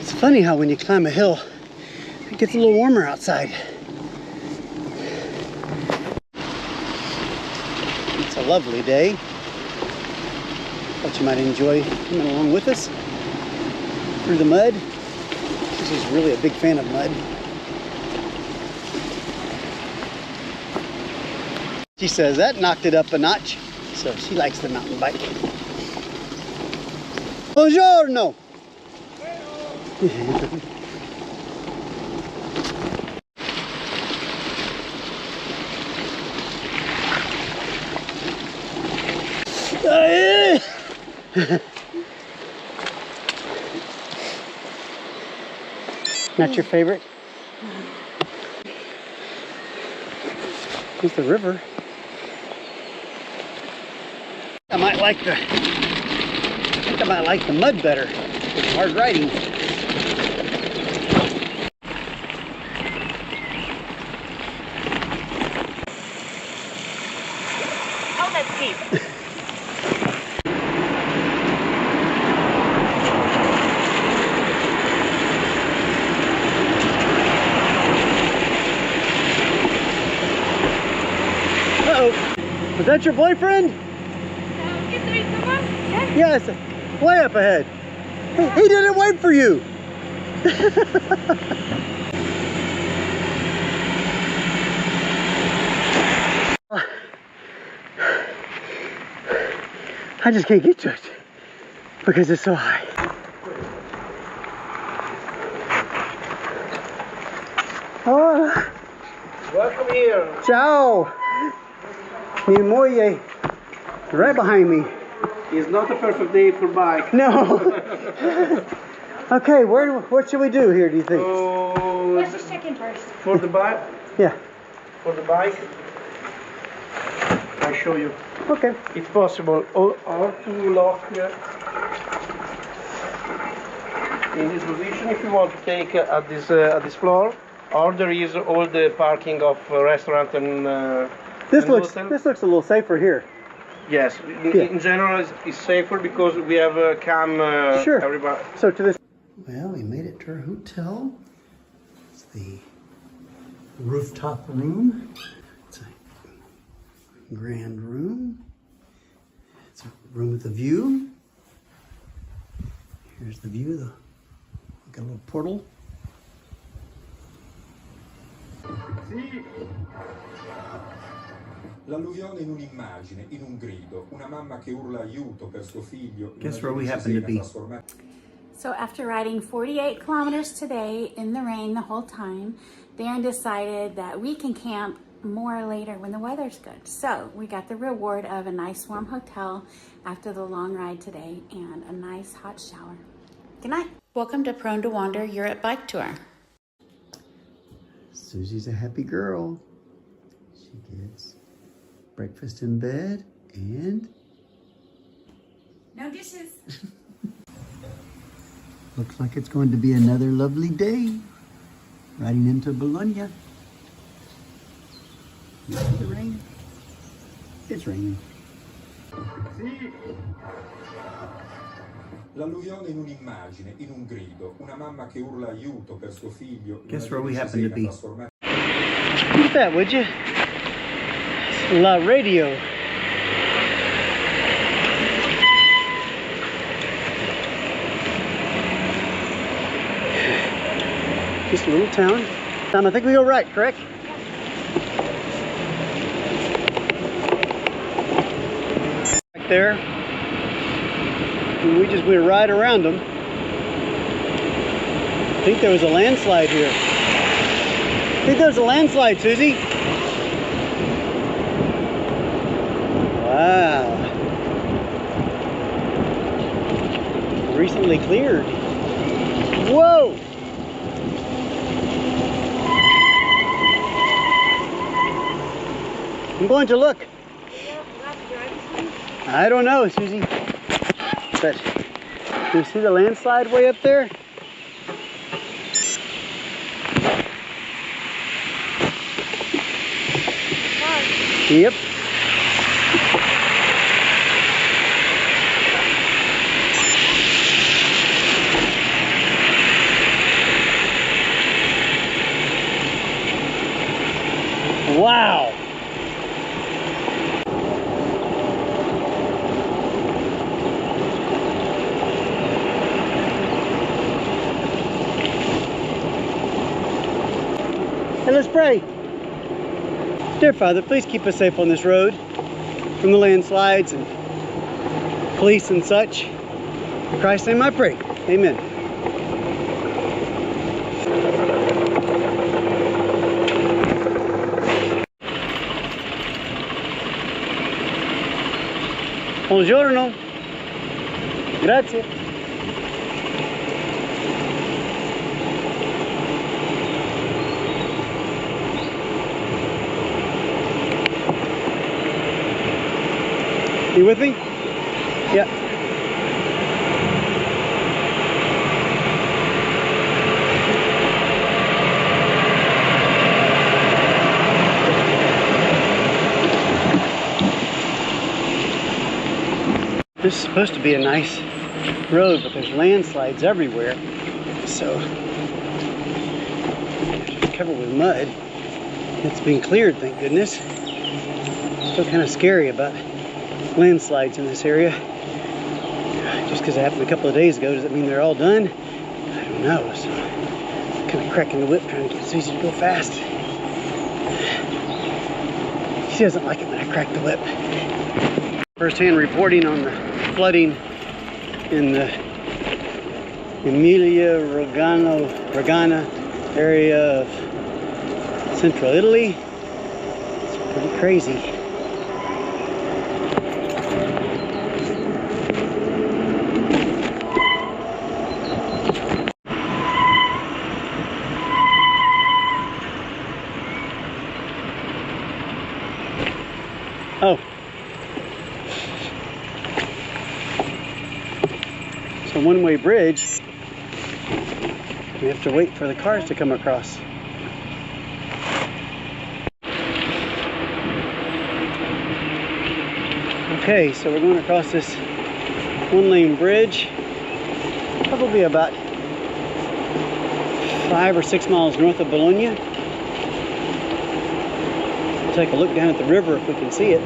It's funny how when you climb a hill, it gets a little warmer outside. It's a lovely day. Thought you might enjoy coming along with us through the mud. She's really a big fan of mud. She says that knocked it up a notch. So she likes the mountain bike. Buongiorno! Not your favorite? Here's the river. I think I might like the mud better. It's hard riding. Oh, that's deep. Uh-oh. Was that your boyfriend? Yes, way up ahead. He didn't wait for you. I just can't get to it because it's so high. Oh, Welcome here. ciao. Mi moglie, right behind me. It's not a perfect day for bike. No. Okay, what should we do here, do you think? Let's just check in first. For the bike, Yeah, for the bike, I show you. okay. It's possible or to lock in this position if you want to take at this floor, or there is all the parking of restaurant and This and looks hotel. a little safer here. Yes, in general it's safer because we have a cam. Sure. Everybody. So to this. Well, we made it to our hotel. It's the rooftop room. It's a grand room. It's a room with a view. Here's the view. Got a little portal. L'alluvione in un'immagine, in un grido, una mamma che urla aiuto per suo figlio. Guess where we happen to be. So after riding 48 kilometers today in the rain the whole time, Darren decided that we can camp more later when the weather's good. So we got the reward of a nice warm hotel after the long ride today and a nice hot shower. Good night. Welcome to Prone to Wander Europe Bike Tour. Susie's a happy girl. She gets breakfast in bed and No dishes. looks like it's going to be another lovely day riding into Bologna. You see the rain? It's raining. L'alluvione in un'immagine, in un grido, una mamma che urla aiuto per suo figlio. Guess where we happen to be. Look at that, would you? La radio. Just a little town. I think we go right, correct? Right there. And we just went right around them. I think there was a landslide here. I think there's a landslide, Susie. Wow. Recently cleared. Whoa! I'm going to look. I don't know, Susie. But do you see the landslide way up there? Yep. Wow. Hey, let's pray. Dear Father, please keep us safe on this road from the landslides and police and such. In Christ's name I pray. Amen. Buongiorno. Grazie. You with me? Yeah. This is supposed to be a nice road, but there's landslides everywhere. So it's covered with mud. It's been cleared, thank goodness. Still kind of scary about landslides in this area. Just because it happened a couple of days ago, does it mean they're all done? I don't know. So I'm kind of cracking the whip trying to get Susie to go fast. She doesn't like it when I crack the whip. First-hand reporting on the flooding in the Emilia-Romagna area of central Italy. It's pretty crazy. Oh. It's a one-way bridge. We have to wait for the cars to come across. Okay, so we're going across this one-lane bridge, probably about 5 or 6 miles north of Bologna. We'll take a look down at the river if we can see it.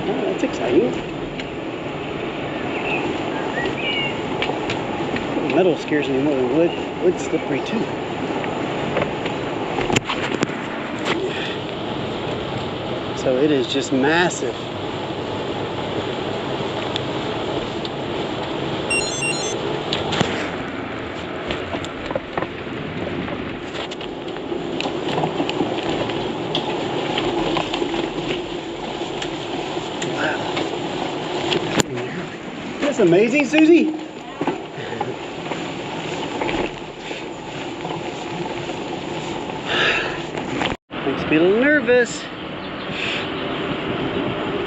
Oh, that's exciting. Metal scares me more than wood. Wood's slippery too. So it is just massive. Wow. That's amazing, Susie. Makes me a little nervous.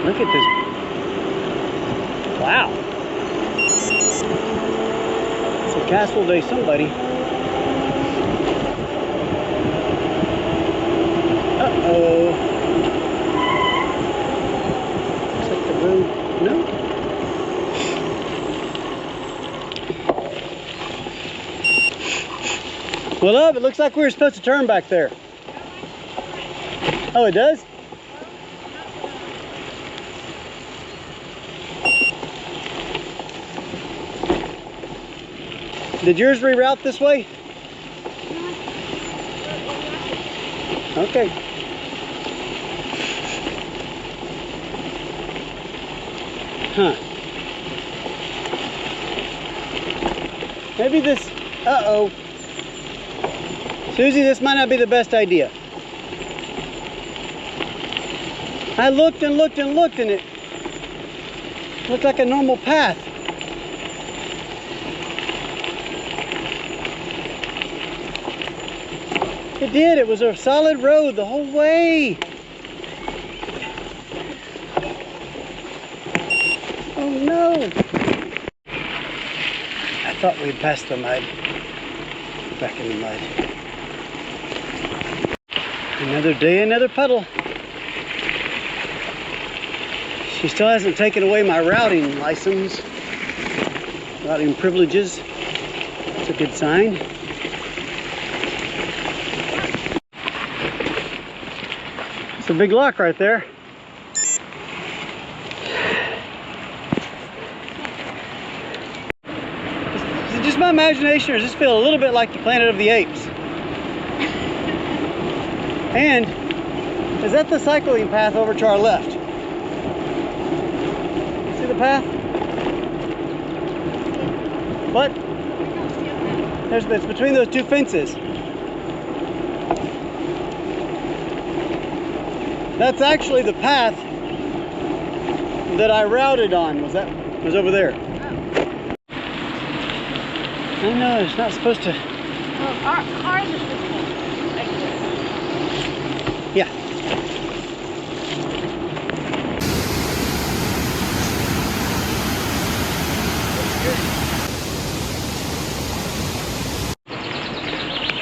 Look at this. Wow. It's a castle day somebody. Uh-oh. Looks like the road. No. Well, love, it looks like we were supposed to turn back there. Oh, it does? Did yours reroute this way? Okay. Huh. Maybe this... Uh-oh. Susie, this might not be the best idea. I looked and looked and looked and it looked like a normal path. It did. It was a solid road the whole way. Oh no. I thought we'd passed the mud. Back in the mud. Another day, another puddle. She still hasn't taken away my routing license. Routing privileges. That's a good sign. It's a big lock right there. Is it just my imagination, or does this feel a little bit like the Planet of the Apes? And is that the cycling path over to our left? See the path? What? It's between those two fences. That's actually the path that I routed on. Was over there. Oh no, it's not supposed to. Well, ours is this one. Like this. Yeah.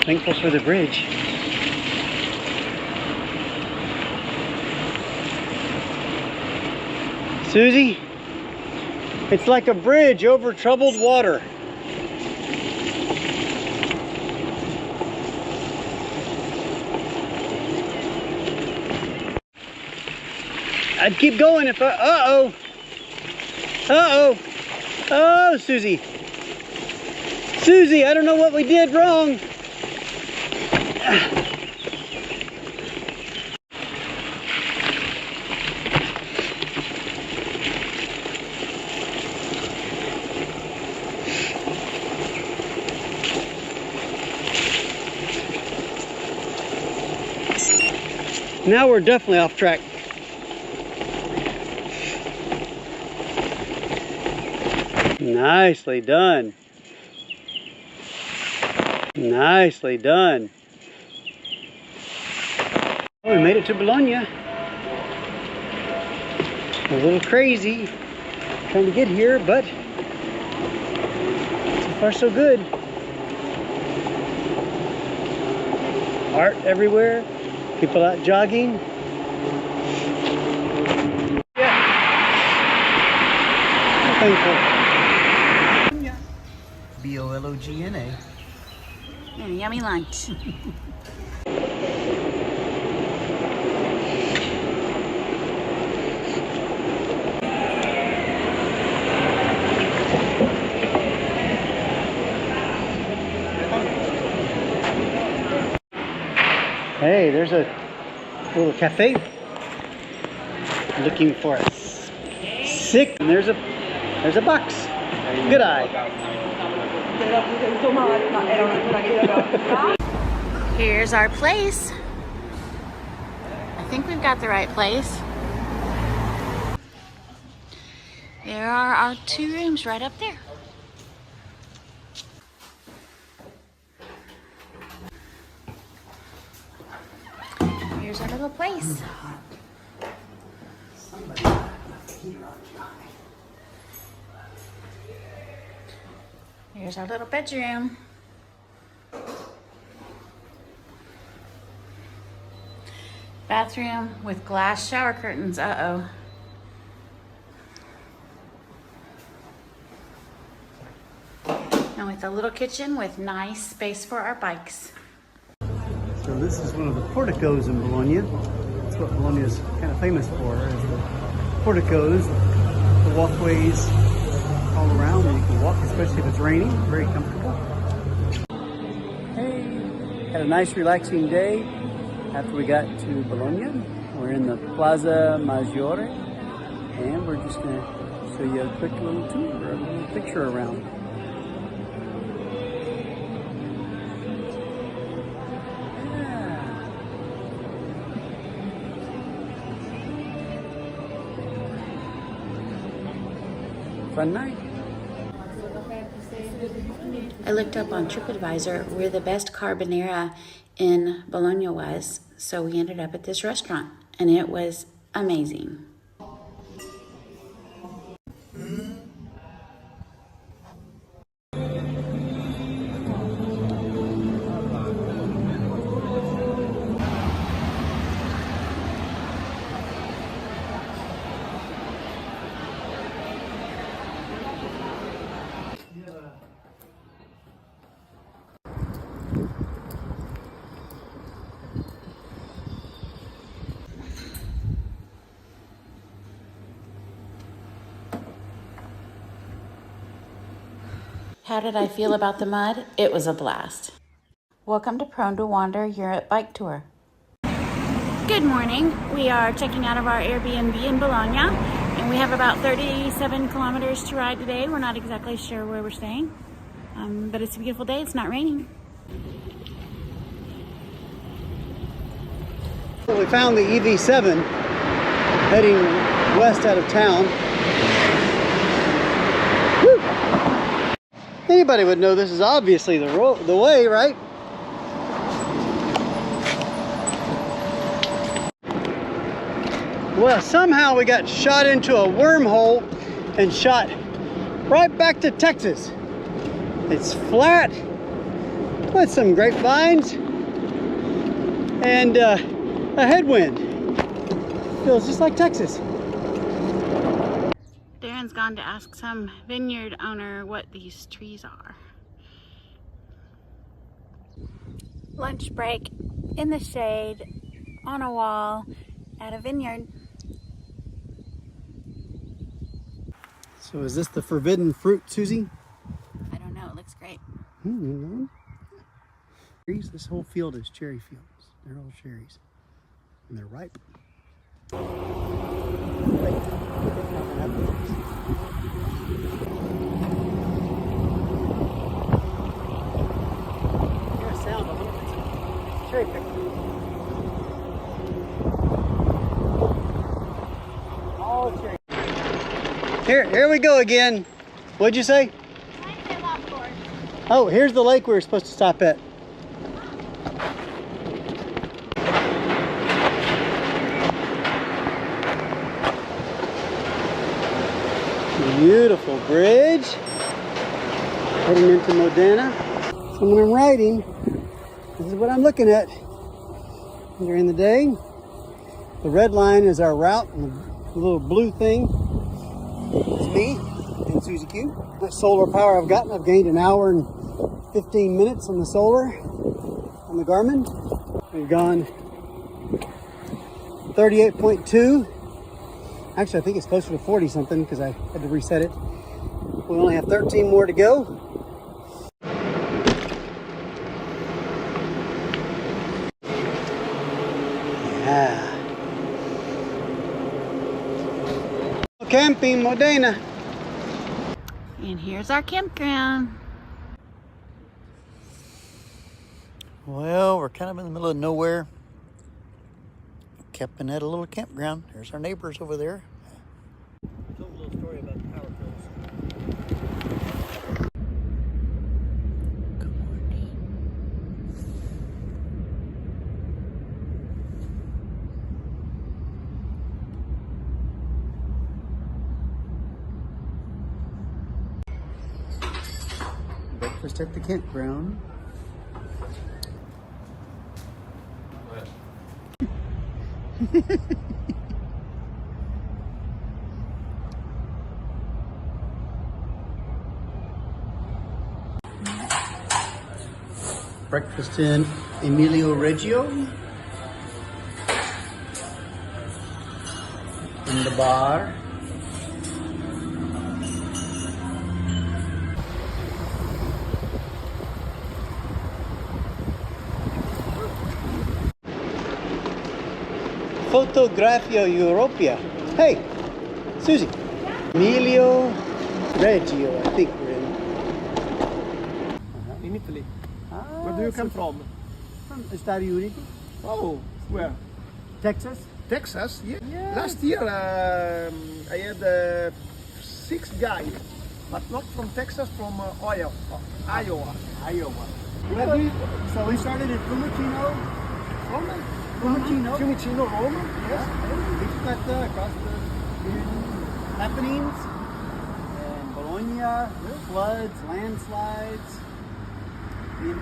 Thankful for the bridge. Susie, it's like a bridge over troubled water. I'd keep going if I, uh-oh. Uh-oh. Oh, Susie. Susie, I don't know what we did wrong. Now we're definitely off track. Nicely done. Nicely done. Oh, we made it to Bologna. A little crazy trying to get here, but so far so good. Art everywhere. People out jogging. Yeah. I'm thankful. Bologna. And a yummy lunch. Hey, there's a little cafe. Looking for a sick. And there's a box. Good eye. Here's our place. I think we've got the right place. There are our 2 rooms right up there. Here's our little place. Here's our little bedroom. Bathroom with glass shower curtains. Uh-oh. And with a little kitchen with nice space for our bikes. So this is one of the porticos in Bologna. That's what Bologna is kind of famous for, is the porticos, the walkways all around, and you can walk, especially if it's raining. Very comfortable. Hey, had a nice relaxing day after we got to Bologna. We're in the Plaza Maggiore, and we're just going to show you a quick little tour, a little picture around. Fun night. I looked up on TripAdvisor where the best carbonara in Bologna was, so we ended up at this restaurant, and it was amazing. How did I feel about the mud? It was a blast. Welcome to Prone to Wander Europe Bike Tour. Good morning. We are checking out of our Airbnb in Bologna, and we have about 37 kilometers to ride today. We're not exactly sure where we're staying, but it's a beautiful day. It's not raining. We found the EV7 heading west out of town. Woo! Anybody would know this is obviously the way, right? Well, somehow we got shot into a wormhole and shot right back to Texas. It's flat with some grapevines and a headwind. Feels just like Texas. Darren's gone to ask some vineyard owner what these trees are. Lunch break in the shade on a wall at a vineyard. So is this the forbidden fruit, Susie? I don't know, it looks great. This whole field is cherry fields. They're all cherries. And they're ripe. Hear a sound, I wonder if it's a cherry picker. All cherry. Here we go again. What'd you say? Oh, here's the lake we were supposed to stop at. Beautiful bridge. Heading into Modena. So when I'm riding, this is what I'm looking at during the day. The red line is our route, and the little blue thing is me and Susie Q. That solar power I've gotten, I've gained an hour and 15 minutes on the solar on the Garmin. We've gone 38.2. Actually, I think it's closer to 40 something because I had to reset it. We only have 13 more to go. Yeah. Camping Modena. And here's our campground. Well, we're kind of in the middle of nowhere. Camping at a little campground. There's our neighbors over there. Told a little story about the power bills. Good morning. Breakfast at the campground. Breakfast in Emilio Reggio. In the bar. Fotografia Europea. Hey, Susie. Emilio Reggio, I think we're in. In Italy. Where do you come from? From Stati Uniti. Oh, where? Texas. Texas? Yeah. Yes. Last year I had 6 guys, but not from Texas, from Iowa. So we started at Fiumicino. Fiumicino, Rome. Yes. Bicicletta across the happenings. And Bologna, floods, landslides. And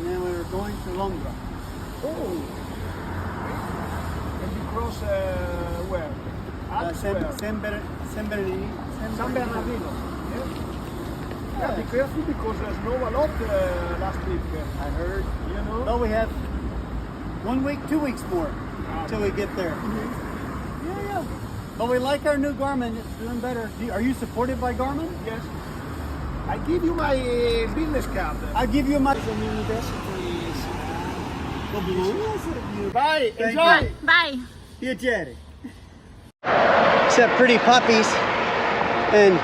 then we were going to Londra. Oh. And you cross where? San Bernardino. San Bernardino. Yeah. Yeah, be careful because there's snow a lot last week. I heard. You know? Well, we have 1 week, 2 weeks more until we get there. Yeah. But we like our new Garmin. It's doing better. Are you supported by Garmin? Yes. I give you my business card. I'll give you my... Bye. Enjoy. Bye. Piacere. Except pretty poppies and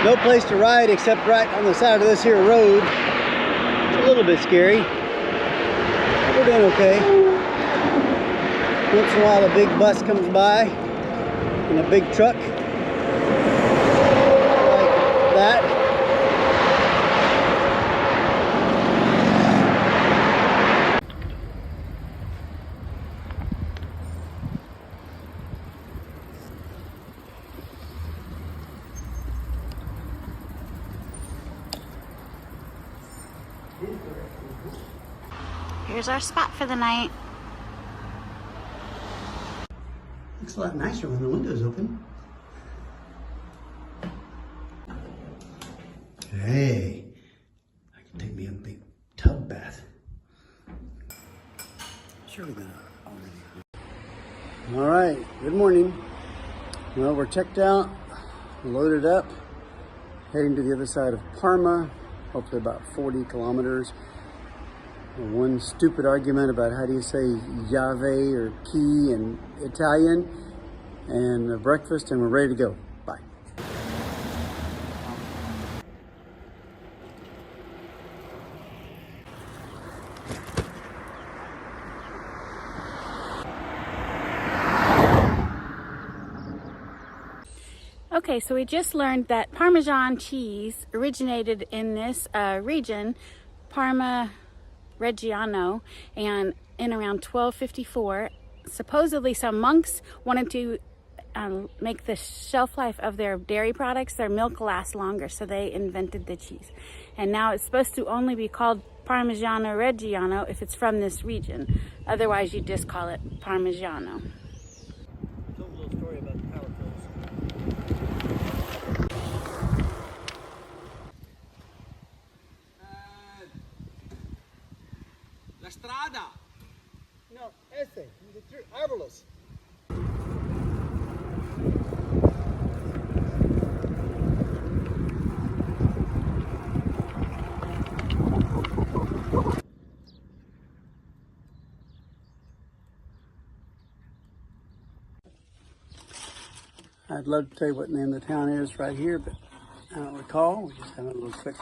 no place to ride except right on the side of this here road. It's a little bit scary. We're doing okay. Once in a while a big bus comes by and a big truck like that. Here's our spot for the night. Looks a lot nicer when the window's open. Hey, I can take me a big tub bath. Surely gonna already. All right, good morning. Well, we're checked out, loaded up, heading to the other side of Parma, hopefully about 40 kilometers. One stupid argument about how do you say llave or key in Italian, and a breakfast, and we're ready to go. Bye. Okay, so we just learned that Parmesan cheese originated in this region, Parma Reggiano, and in around 1254, supposedly some monks wanted to make the shelf life of their dairy products, their milk, last longer, so they invented the cheese. And now it's supposed to only be called Parmigiano Reggiano if it's from this region. Otherwise, you just call it Parmigiano. Tell a little story about the power tools. La strada! No, ese, the árboles. I'd love to tell you what name the town is right here, but I don't recall. We're just having a little quick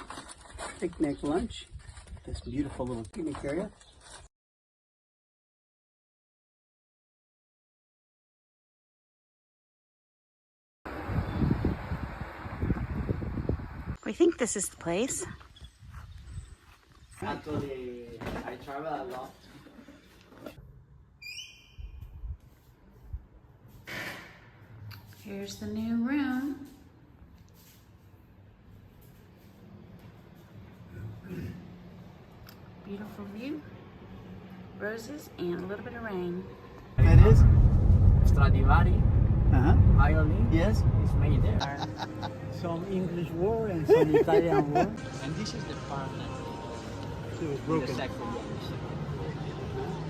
picnic lunch at this beautiful little picnic area. We think this is the place. Actually, I travel a lot. Here's the new room. Beautiful view, roses, and a little bit of rain. That is? Stradivari, violin, Yes. is made there. Some English word and some Italian word. And this is the part that It was the broken. second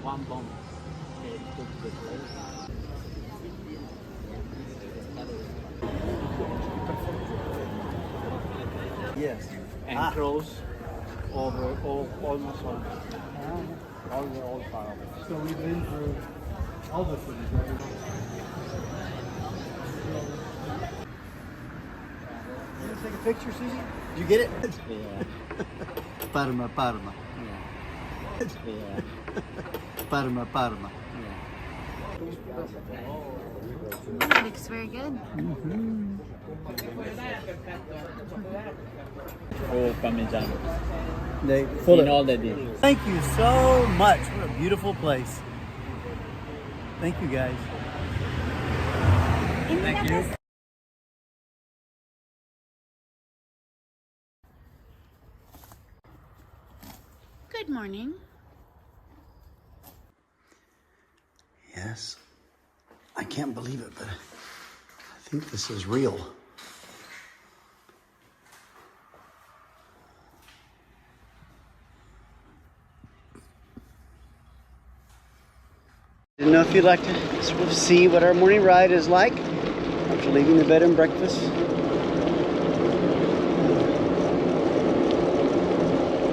one bomb took the place. Yes. And close over almost all the old part of it. So we've been through all the cities, right? You gonna take a picture, Susie? Did you get it? Yeah. Parma, Parma. Yeah. Yeah. Parma, Parma. It looks very good. Oh, Parmigiano. They In all the dishes. Thank you so much. What a beautiful place. Thank you, guys. Thank you. Good morning. Yes. I can't believe it, but I think this is real. Didn't know if you'd like to sort of see what our morning ride is like after leaving the bed and breakfast.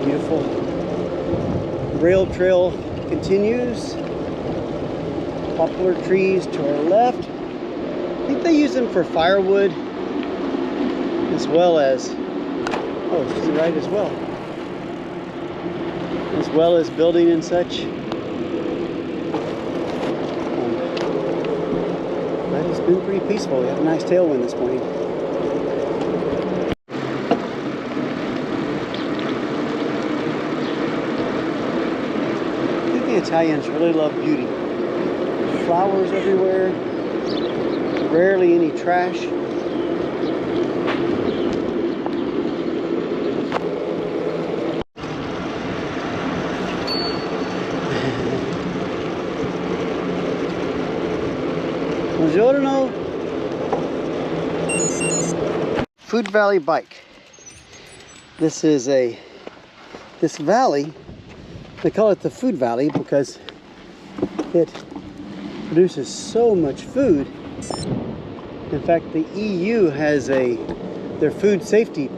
Beautiful rail trail continues. Poplar trees to our left. I think they use them for firewood as well as, oh, to the right as well. As well as building and such. It's been pretty peaceful. We had a nice tailwind this morning. I think the Italians really love beauty. Flowers everywhere, rarely any trash. Buongiorno. Food Valley Bike. This is this valley, they call it the Food Valley because it produces so much food. In fact, the EU has their food safety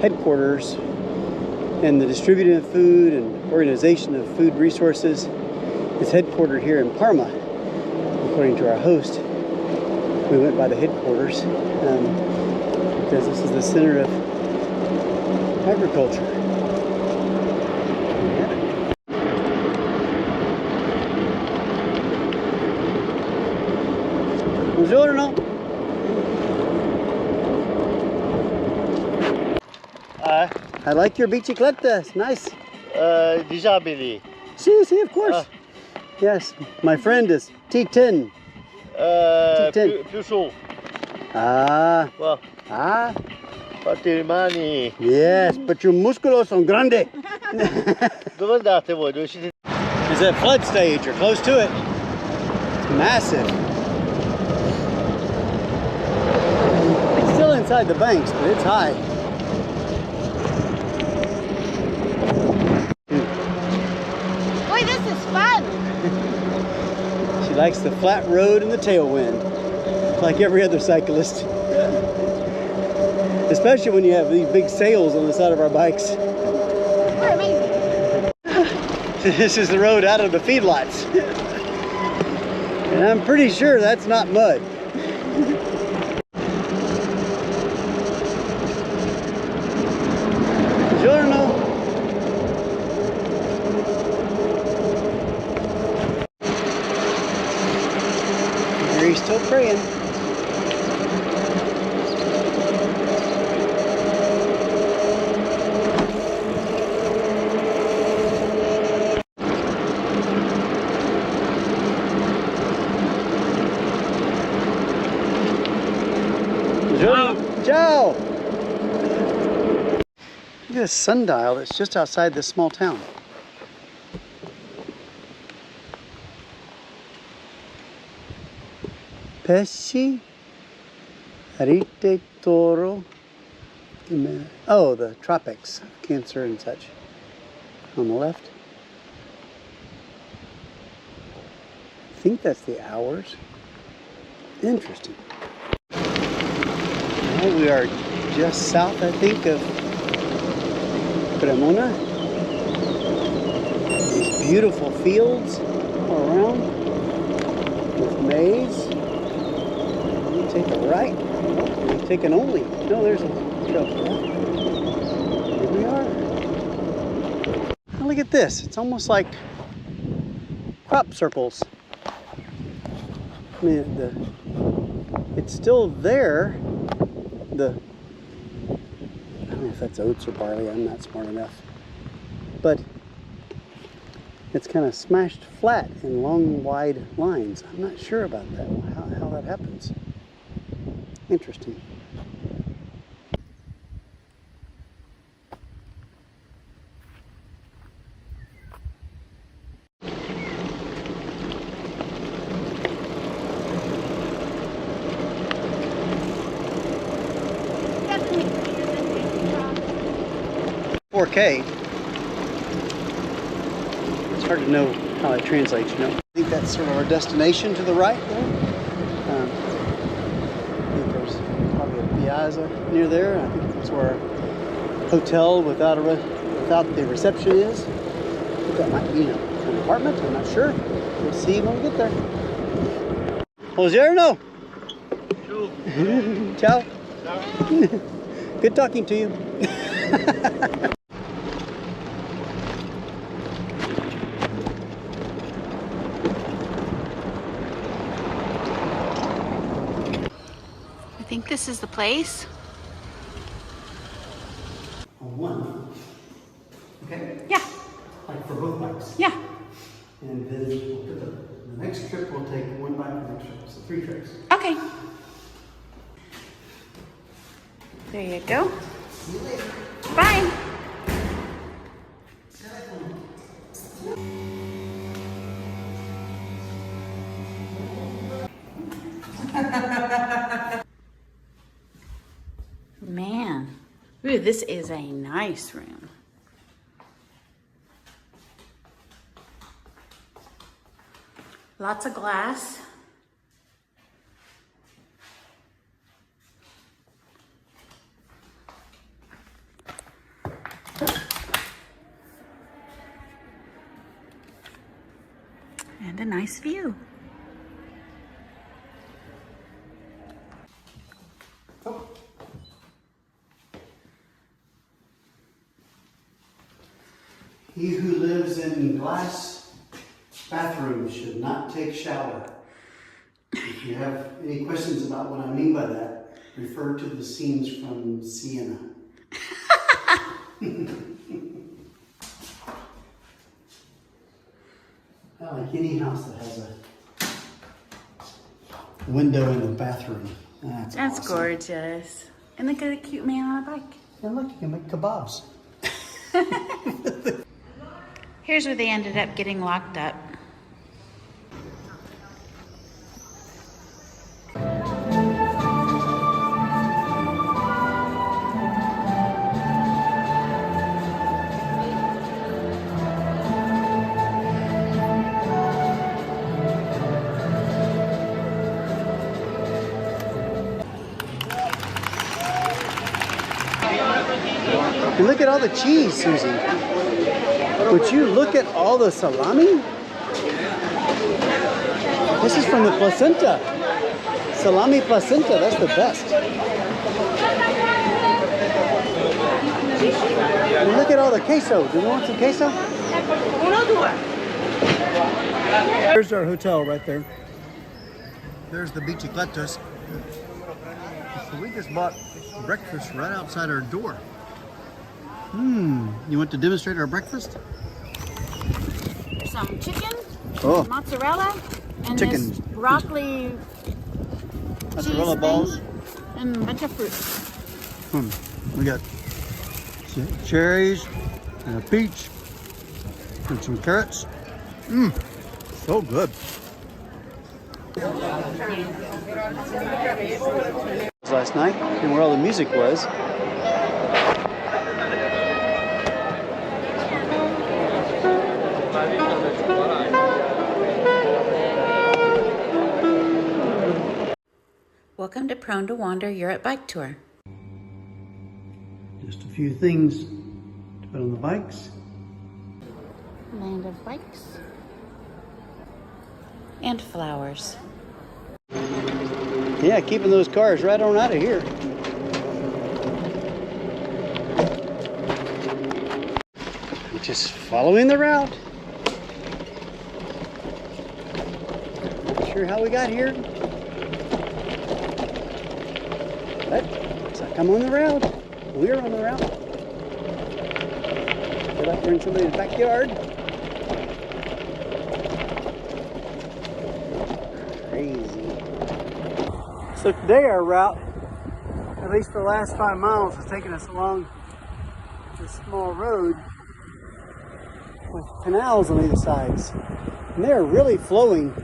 headquarters, and the distribution of food and organization of food resources is headquartered here in Parma. According to our host, we went by the headquarters because this is the center of agriculture. Buongiorno. I like your bicicletta. It's nice. Disabili. See, of course. Yes, my friend is T10. Più su. Ah. Well, fatti le mani. Yes, but your musculos son grande. Dove andate voi? Dove siete? It's at flood stage or close to it. It's massive. It's still inside the banks, but it's high. Boy, this is fun. She likes the flat road and the tailwind, like every other cyclist. Especially when you have these big sails on the side of our bikes. We're amazing. This is the road out of the feedlots. And I'm pretty sure that's not mud. Buongiorno. Mary's still praying. Ciao! Look at this sundial that's just outside this small town. Pesci, Arite, Toro. Oh, the tropics, Cancer and such. On the left. I think that's the hours. Interesting. Well, we are just south, I think, of Cremona. These beautiful fields all around with maize. We take a right. We take an only. No, there's a trail. Here we are. Now look at this. It's almost like crop circles. I mean, it's still there. I don't know if that's oats or barley, I'm not smart enough. But it's kind of smashed flat in long, wide lines. I'm not sure about that, how that happens. Interesting. $4K. It's hard to know how it translates, you know. I think that's sort of our destination to the right there. I think there's probably a piazza near there. I think that's where our hotel without the reception is. I think that might be an apartment, I'm not sure. We'll see when we get there. Buongiorno. Ciao. Ciao. Good talking to you. this is the place. On one. Okay? Yeah. Like for both bikes. Yeah. And then we'll put the next trip we'll take one bike for the next trip. So 3 trips. Okay. There you go. See you later. Bye. Man, ooh, this is a nice room. Lots of glass. And a nice view. He who lives in glass bathrooms should not take shower. If you have any questions about what I mean by that, refer to the scenes from Siena. I like any house that has a window in the bathroom. That's awesome. Gorgeous. And look at a cute man on a bike. And look, you can make kebabs. Here's where they ended up getting locked up. And look at all the cheese, Susie. Would you look at all the salami? This is from the placenta. Salami placenta, that's the best. And look at all the queso. Do you want some queso? There's our hotel right there. There's the bicicletas. So we just bought breakfast right outside our door. You want to demonstrate our breakfast? Some chicken, mozzarella, and this broccoli, mozzarella cheese balls, and a bunch of fruit. We got cherries and a peach and some carrots. So good. Last night, and where all the music was. Welcome to Prone to Wander Europe Bike Tour. Just a few things to put on the bikes. Land of bikes. And flowers. Yeah, keeping those cars right on out of here. Just following the route. Not sure how we got here. But looks like I'm on the route. We're on the route. Feel like we're in somebody's backyard. Crazy. So today our route, at least the last 5 miles, has taken us along this small road with canals on either sides. And they're really flowing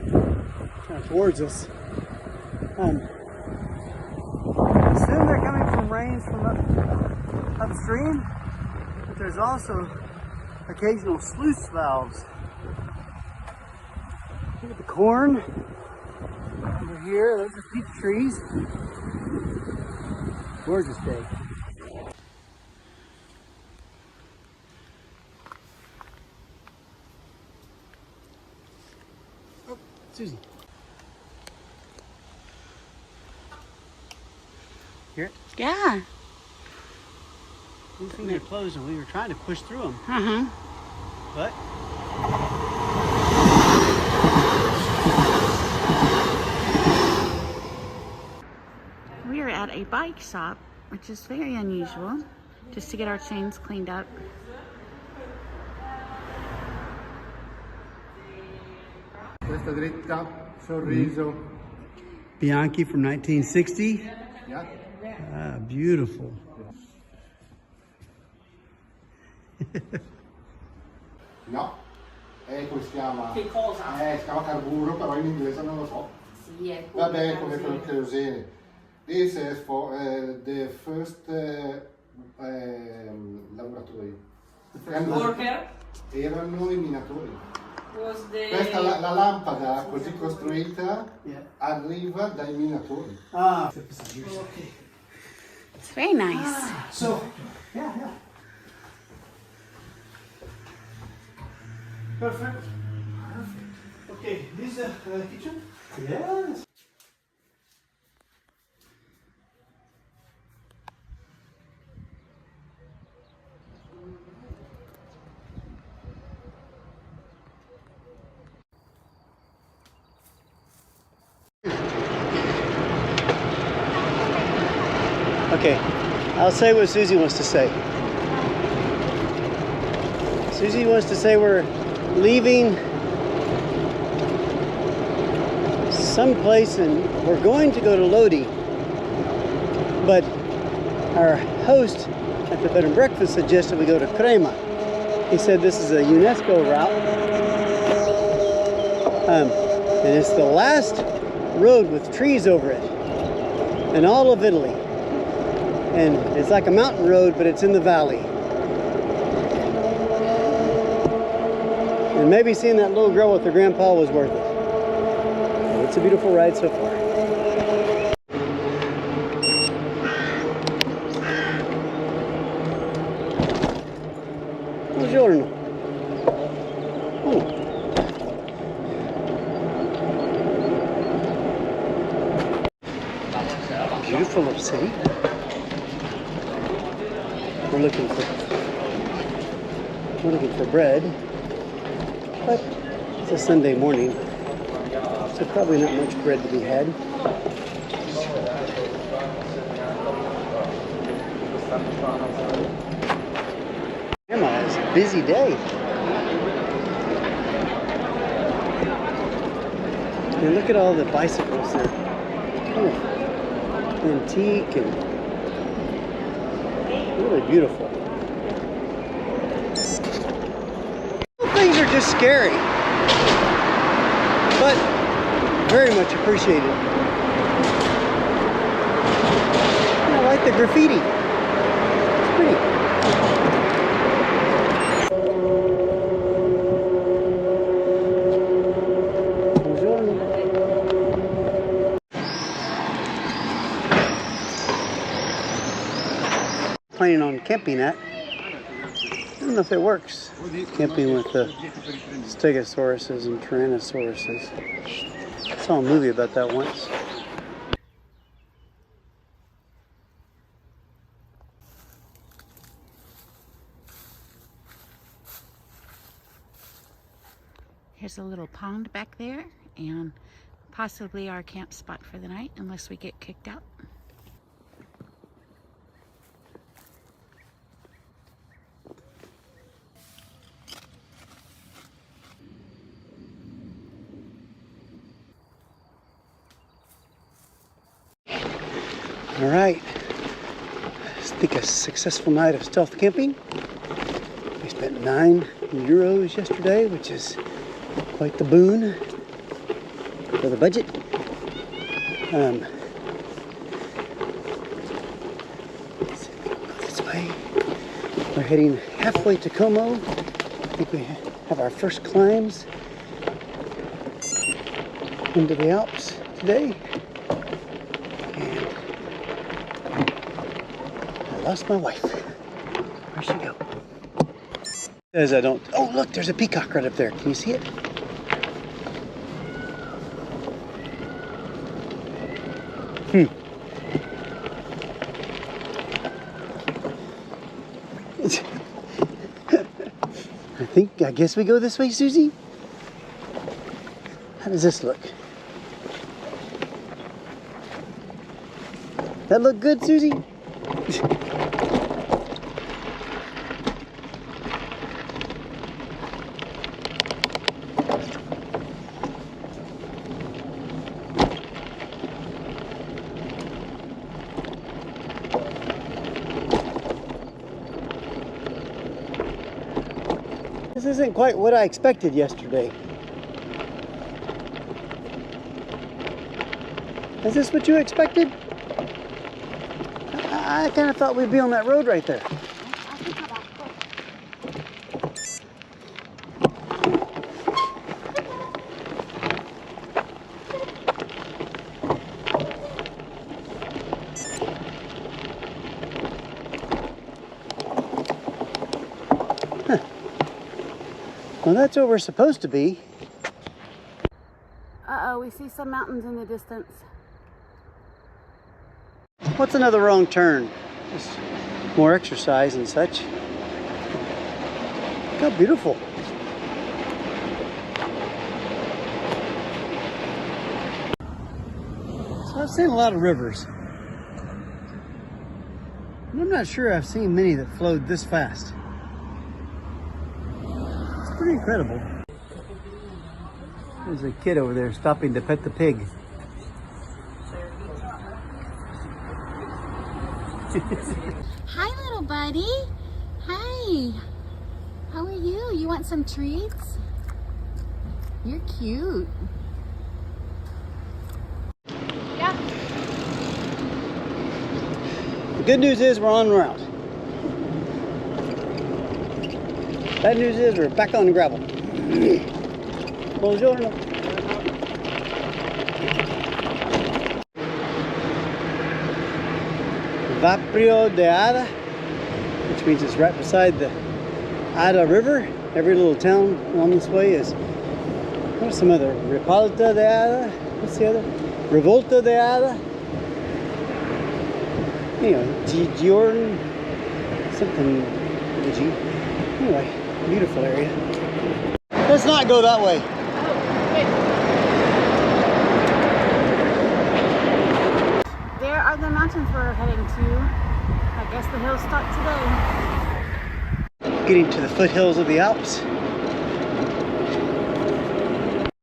towards us. I assume they're coming from rains from upstream, but there's also occasional sluice valves. Look at the corn over here. Those are peach trees. Gorgeous day. Oh, Susie. Hear it? Yeah. I think they're closed and we were trying to push through them. But we are at a bike shop, which is very unusual, just to get our chains cleaned up. Questa dritta, sorriso. Bianchi from 1960. Yeah. Ah, beautiful. No, come si chiama? Che cosa? Si chiama carburo, però in inglese non lo so. Sì, è Vabbè, come per kerosene. This is for the first lavoratori. Worker Erano i minatori. was the... Questa la lampada così costruita arriva dai minatori. Ah, It's very nice. so, yeah. Perfect. Okay, this is the kitchen? Yes. Okay, I'll say what Susie wants to say. Susie wants to say we're leaving someplace and we're going to go to Lodi, but our host at the bed and breakfast suggested we go to Crema. He said this is a UNESCO route, and it's the last road with trees over it in all of Italy. And it's like a mountain road, but it's in the valley. And maybe seeing that little girl with her grandpa was worth it. It's a beautiful ride so far. Buongiorno. Beautiful little city. We're looking for bread, but it's a Sunday morning, so probably not much bread to be had. Grandma, it's a busy day. And look at all the bicycles. They're kind of antique and really beautiful. Things are just scary, but very much appreciated. And I like the graffiti. It's pretty. Buongiorno. Planning on camping at. I don't know if it works. Camping with the stegosauruses and tyrannosauruses. I saw a movie about that once. Here's a little pond back there, and possibly our camp spot for the night, unless we get kicked out. All right, I think a successful night of stealth camping. We spent €9 yesterday, which is quite the boon for the budget. Let's see if we can go this way. We're heading halfway to Como. I think we have our first climbs into the Alps today. Lost my wife. Where'd she go? As I don't. Oh, look, there's a peacock right up there. Can you see it? I guess we go this way, Susie? How does this look? That look good, Susie? This isn't quite what I expected yesterday. Is this what you expected? I kind of thought we'd be on that road right there. Huh. Well, that's where we're supposed to be. Uh-oh, we see some mountains in the distance. What's another wrong turn? Just more exercise and such. Look how beautiful. So I've seen a lot of rivers. And I'm not sure I've seen many that flowed this fast. It's pretty incredible. There's a kid over there stopping to pet the pig. Hi, little buddy. Hi. How are you? You want some treats? You're cute. Yeah. The good news is we're on route. Bad news is we're back on the gravel. Buongiorno. Vaprio de Ada, which means it's right beside the Ada River. Every little town along this way is, what's some other? Ripalta de Ada? What's the other? Revolta de Ada? Anyway, Giorn, something with G. Anyway, beautiful area. Let's not go that way. There are the mountains we're heading to. I guess the hills start today. Getting to the foothills of the Alps.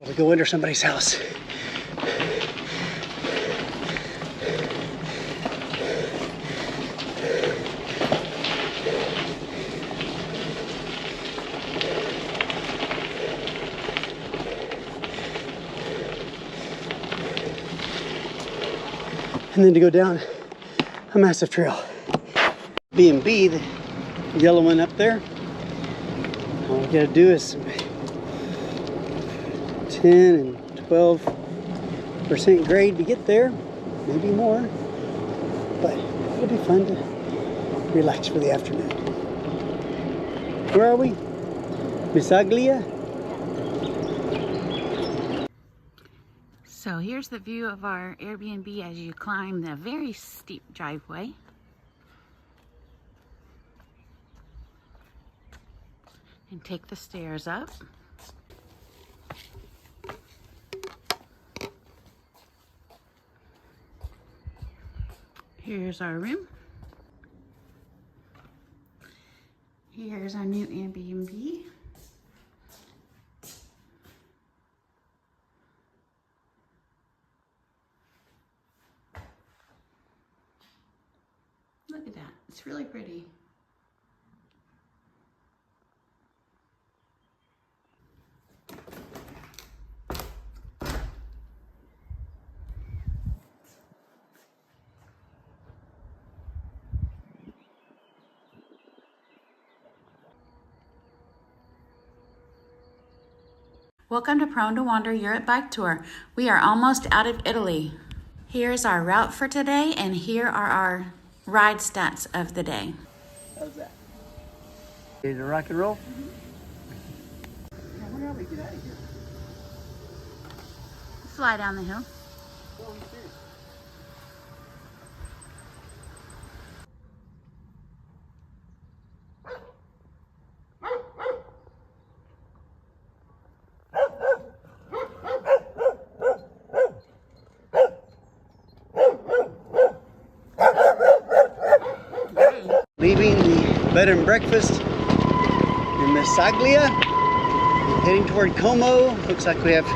We'll go under somebody's house. And then to go down a massive trail. B&B, the yellow one up there. All we gotta do is 10 and 12% grade to get there, maybe more, but it'll be fun to relax for the afternoon. Where are we? Bisaglia? So here's the view of our Airbnb as you climb the very steep driveway. And take the stairs up. Here's our room. Here's our new Airbnb. Look at that, it's really pretty. Welcome to Prone to Wander Europe Bike Tour. We are almost out of Italy. Here's our route for today, and here are our ride stats of the day. How's that? Ready to rock and roll? Now, where are we? Get out of here. Fly down the hill. Leaving the bed and breakfast in Messaglia, heading toward Como. Looks like we have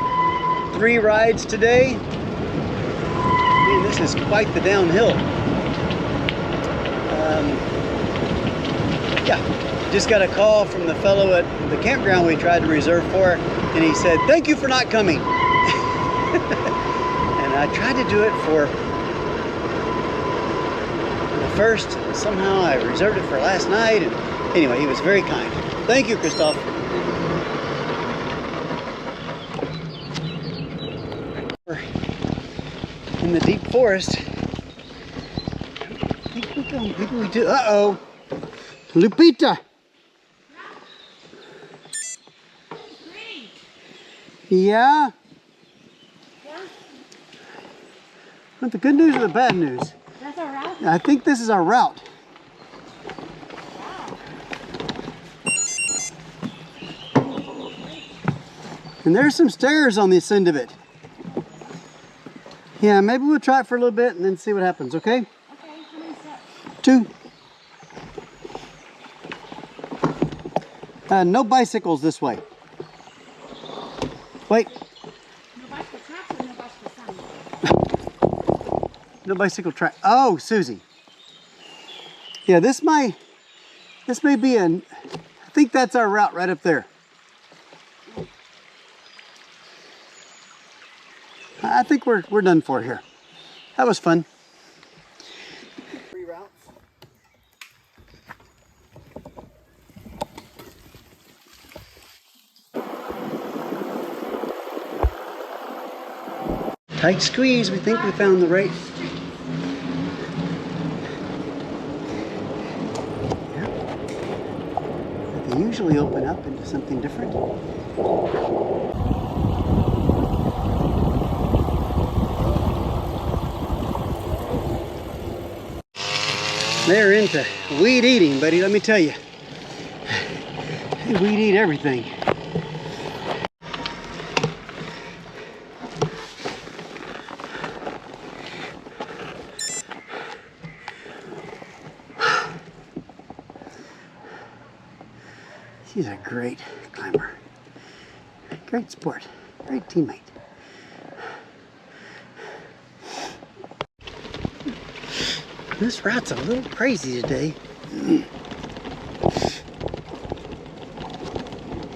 3 rides today. Man, this is quite the downhill. Yeah, just got a call from the fellow at the campground we tried to reserve for, and he said, "Thank you for not coming." And I tried to do it for the first. Somehow I reserved it for last night, and anyway, he was very kind. Thank you, Christoph. We're in the deep forest. I think we do. Uh-oh. Lupita. Yeah? Want the good news or the bad news? That's our route? I think this is our route. And there's some stairs on this end of it. Yeah, maybe we'll try it for a little bit and then see what happens, okay? Okay, how many steps? 2. No bicycles this way. Wait. No bicycle tracks or no bicycle sign? No bicycle track. Oh, Susie. Yeah, this may be I think that's our route right up there. I think we're done for here. That was fun. 3 routes. Tight squeeze. We think we found the right. Yeah. They usually open up into something different. They're into weed eating, buddy, let me tell you. They weed eat everything. She's a great climber. Great sport. Great teammate. This route's a little crazy today.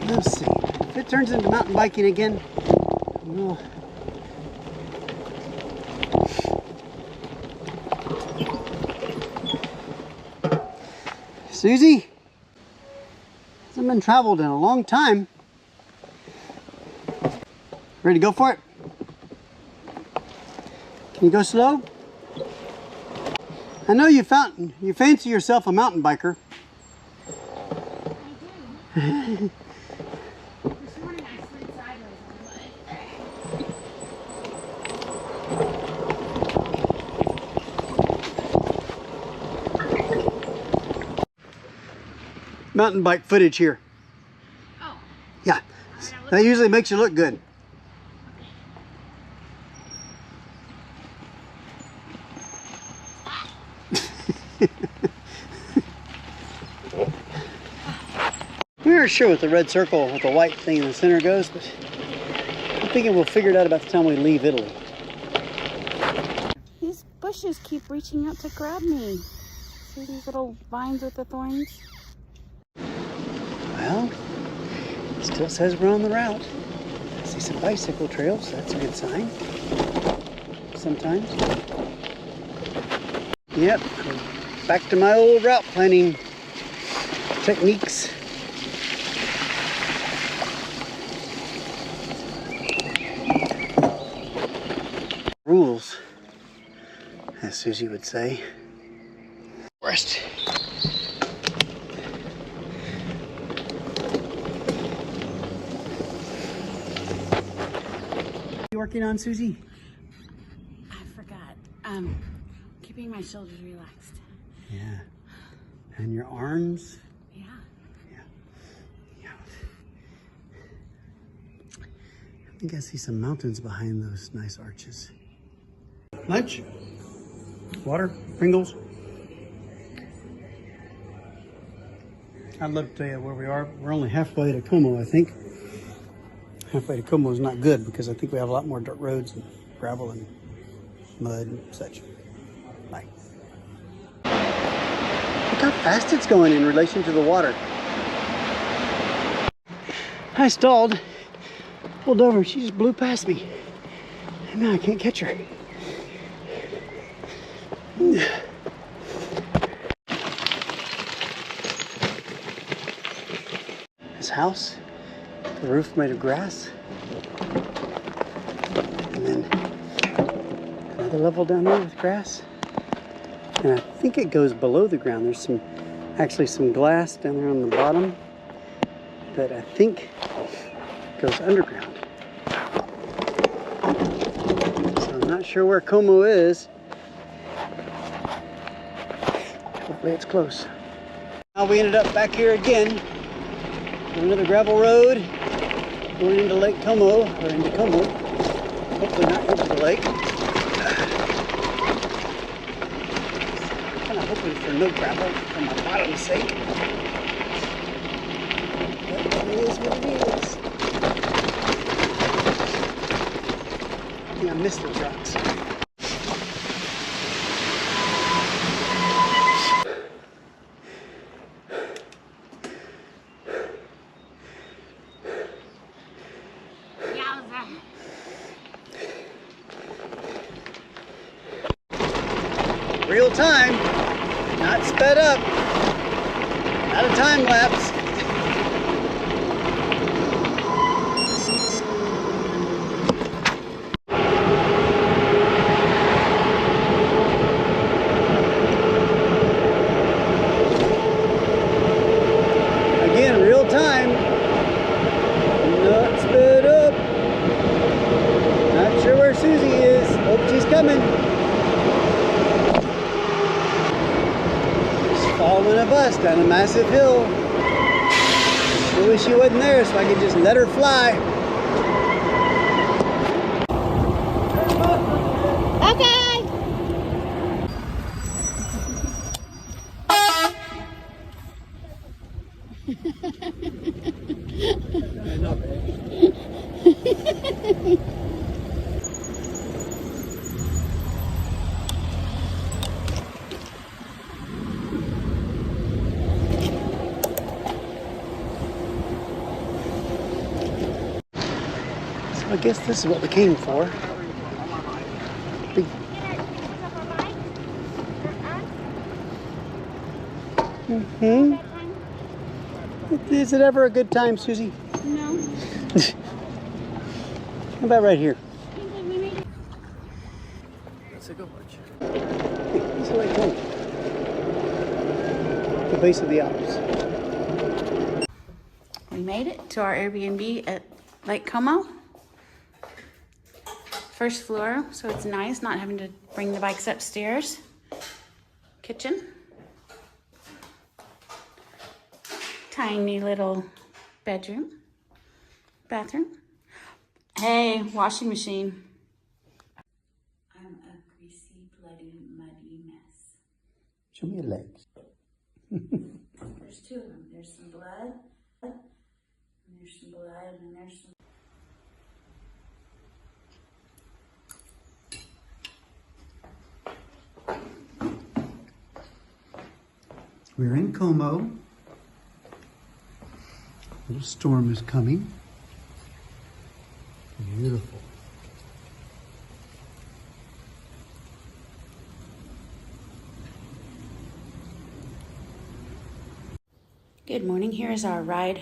Let's see. If it turns into mountain biking again, we'll... Susie? Hasn't been traveled in a long time. Ready to go for it? Can you go slow? I know you fancy yourself a mountain biker. I do. This morning I slid sideways on the bike. Mountain bike footage here. Oh. Yeah, that usually makes you look good. We aren't sure what the red circle with the white thing in the center goes, but I'm thinking we'll figure it out about the time we leave Italy. These bushes keep reaching out to grab me. See these little vines with the thorns? Well, it still says we're on the route. I see some bicycle trails, that's a good sign. Sometimes. Yep, back to my old route planning techniques. Rules, as Susie would say. Rest. You working on, Susie? I forgot. Keeping my shoulders relaxed. Yeah. And your arms? Yeah. Yeah. I think I see some mountains behind those nice arches. Lunch? Water? Pringles? I'd love to tell you where we are. We're only halfway to Como, I think. Halfway to Como is not good because I think we have a lot more dirt roads and gravel and mud and such. Bye. Look how fast it's going in relation to the water. I stalled, pulled over, she just blew past me. And now I can't catch her. This house, the roof made of grass. And then another level down there with grass. And I think it goes below the ground. There's actually some glass down there on the bottom that I think goes underground. So I'm not sure where Como is. Hopefully it's close. Now we ended up back here again on another gravel road going into Lake Como, or into Como. Hopefully not into the lake. Kind of hoping for no gravel for my bottom's sake. But it is what it is. I missed the trucks. Real time, not sped up, not a time lapse. Again, real time, not sped up. Not sure where Susie is. Hope she's coming. Following a bus down a massive hill. I wish she wasn't there so I could just let her fly. Okay. I guess this is what we came for. Big. Is it ever a good time, Susie? No. How about right here? Let's go watch. It's like home. The base of the Alps. We made it to our Airbnb at Lake Como. First floor, so it's nice not having to bring the bikes upstairs. Kitchen. Tiny little bedroom. Bathroom. Hey, washing machine. I'm a greasy, bloody, muddy mess. Show me your legs. There's two of them. There's some blood. And there's some blood, and there's some. We're in Como. A little storm is coming. Beautiful. Good morning. Here is our ride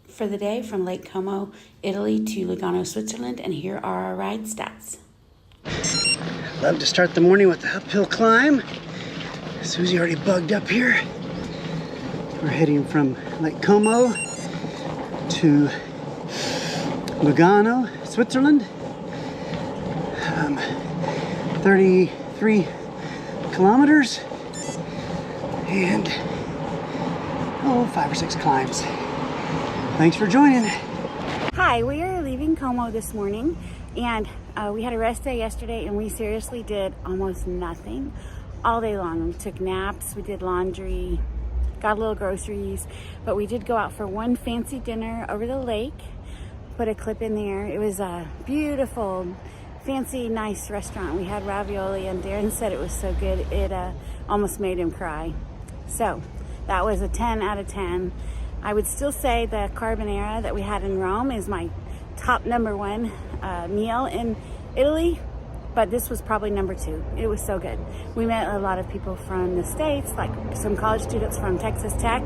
for the day from Lake Como, Italy to Lugano, Switzerland, and here are our ride stats. Love to start the morning with the uphill climb. Susie already bugged up here. We're heading from Lake Como to Lugano, Switzerland. 33 kilometers and 5 or 6 climbs. Thanks for joining. Hi, we are leaving Como this morning, and we had a rest day yesterday, and we seriously did almost nothing all day long. We took naps, we did laundry, got a little groceries, but we did go out for one fancy dinner over the lake. Put a clip in there. It was a beautiful, fancy, nice restaurant. We had ravioli and Darren said it was so good it almost made him cry. So that was a 10 out of 10. I would still say the carbonara that we had in Rome is my top #1 meal in Italy, but this was probably #2. It was so good. We met a lot of people from the States, like some college students from Texas Tech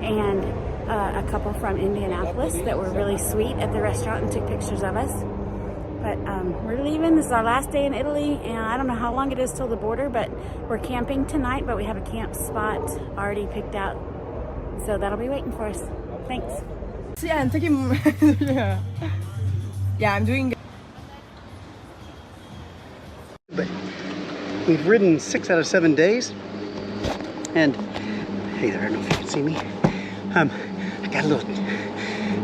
and a couple from Indianapolis that were really sweet at the restaurant and took pictures of us. But we're leaving. This is our last day in Italy, and I don't know how long it is till the border, but we're camping tonight, but we have a camp spot already picked out. So that'll be waiting for us. Thanks. Yeah, I'm taking... yeah, I'm doing... But we've ridden 6 out of 7 days, and hey there, I don't know if you can see me. I got a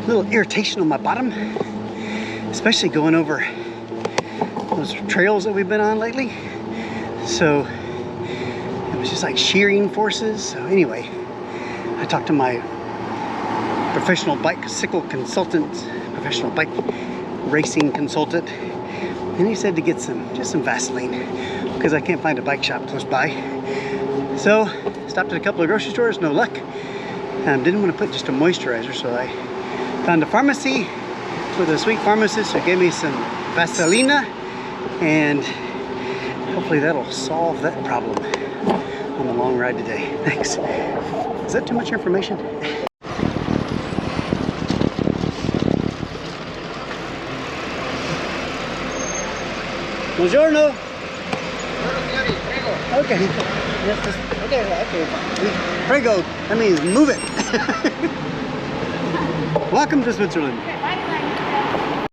little irritation on my bottom, especially going over those trails that we've been on lately. So it was just like shearing forces. So anyway, I talked to my professional bicycle consultant, professional bike racing consultant, and he said to get just some Vaseline because I can't find a bike shop close by. So stopped at a couple of grocery stores, no luck. Didn't want to put just a moisturizer, so I found a pharmacy with a sweet pharmacist who gave me some Vaselina, and hopefully that'll solve that problem on the long ride today. Thanks. Is that too much information? Buongiorno. Okay. Yes, okay. Prego. That means move it. Welcome to Switzerland.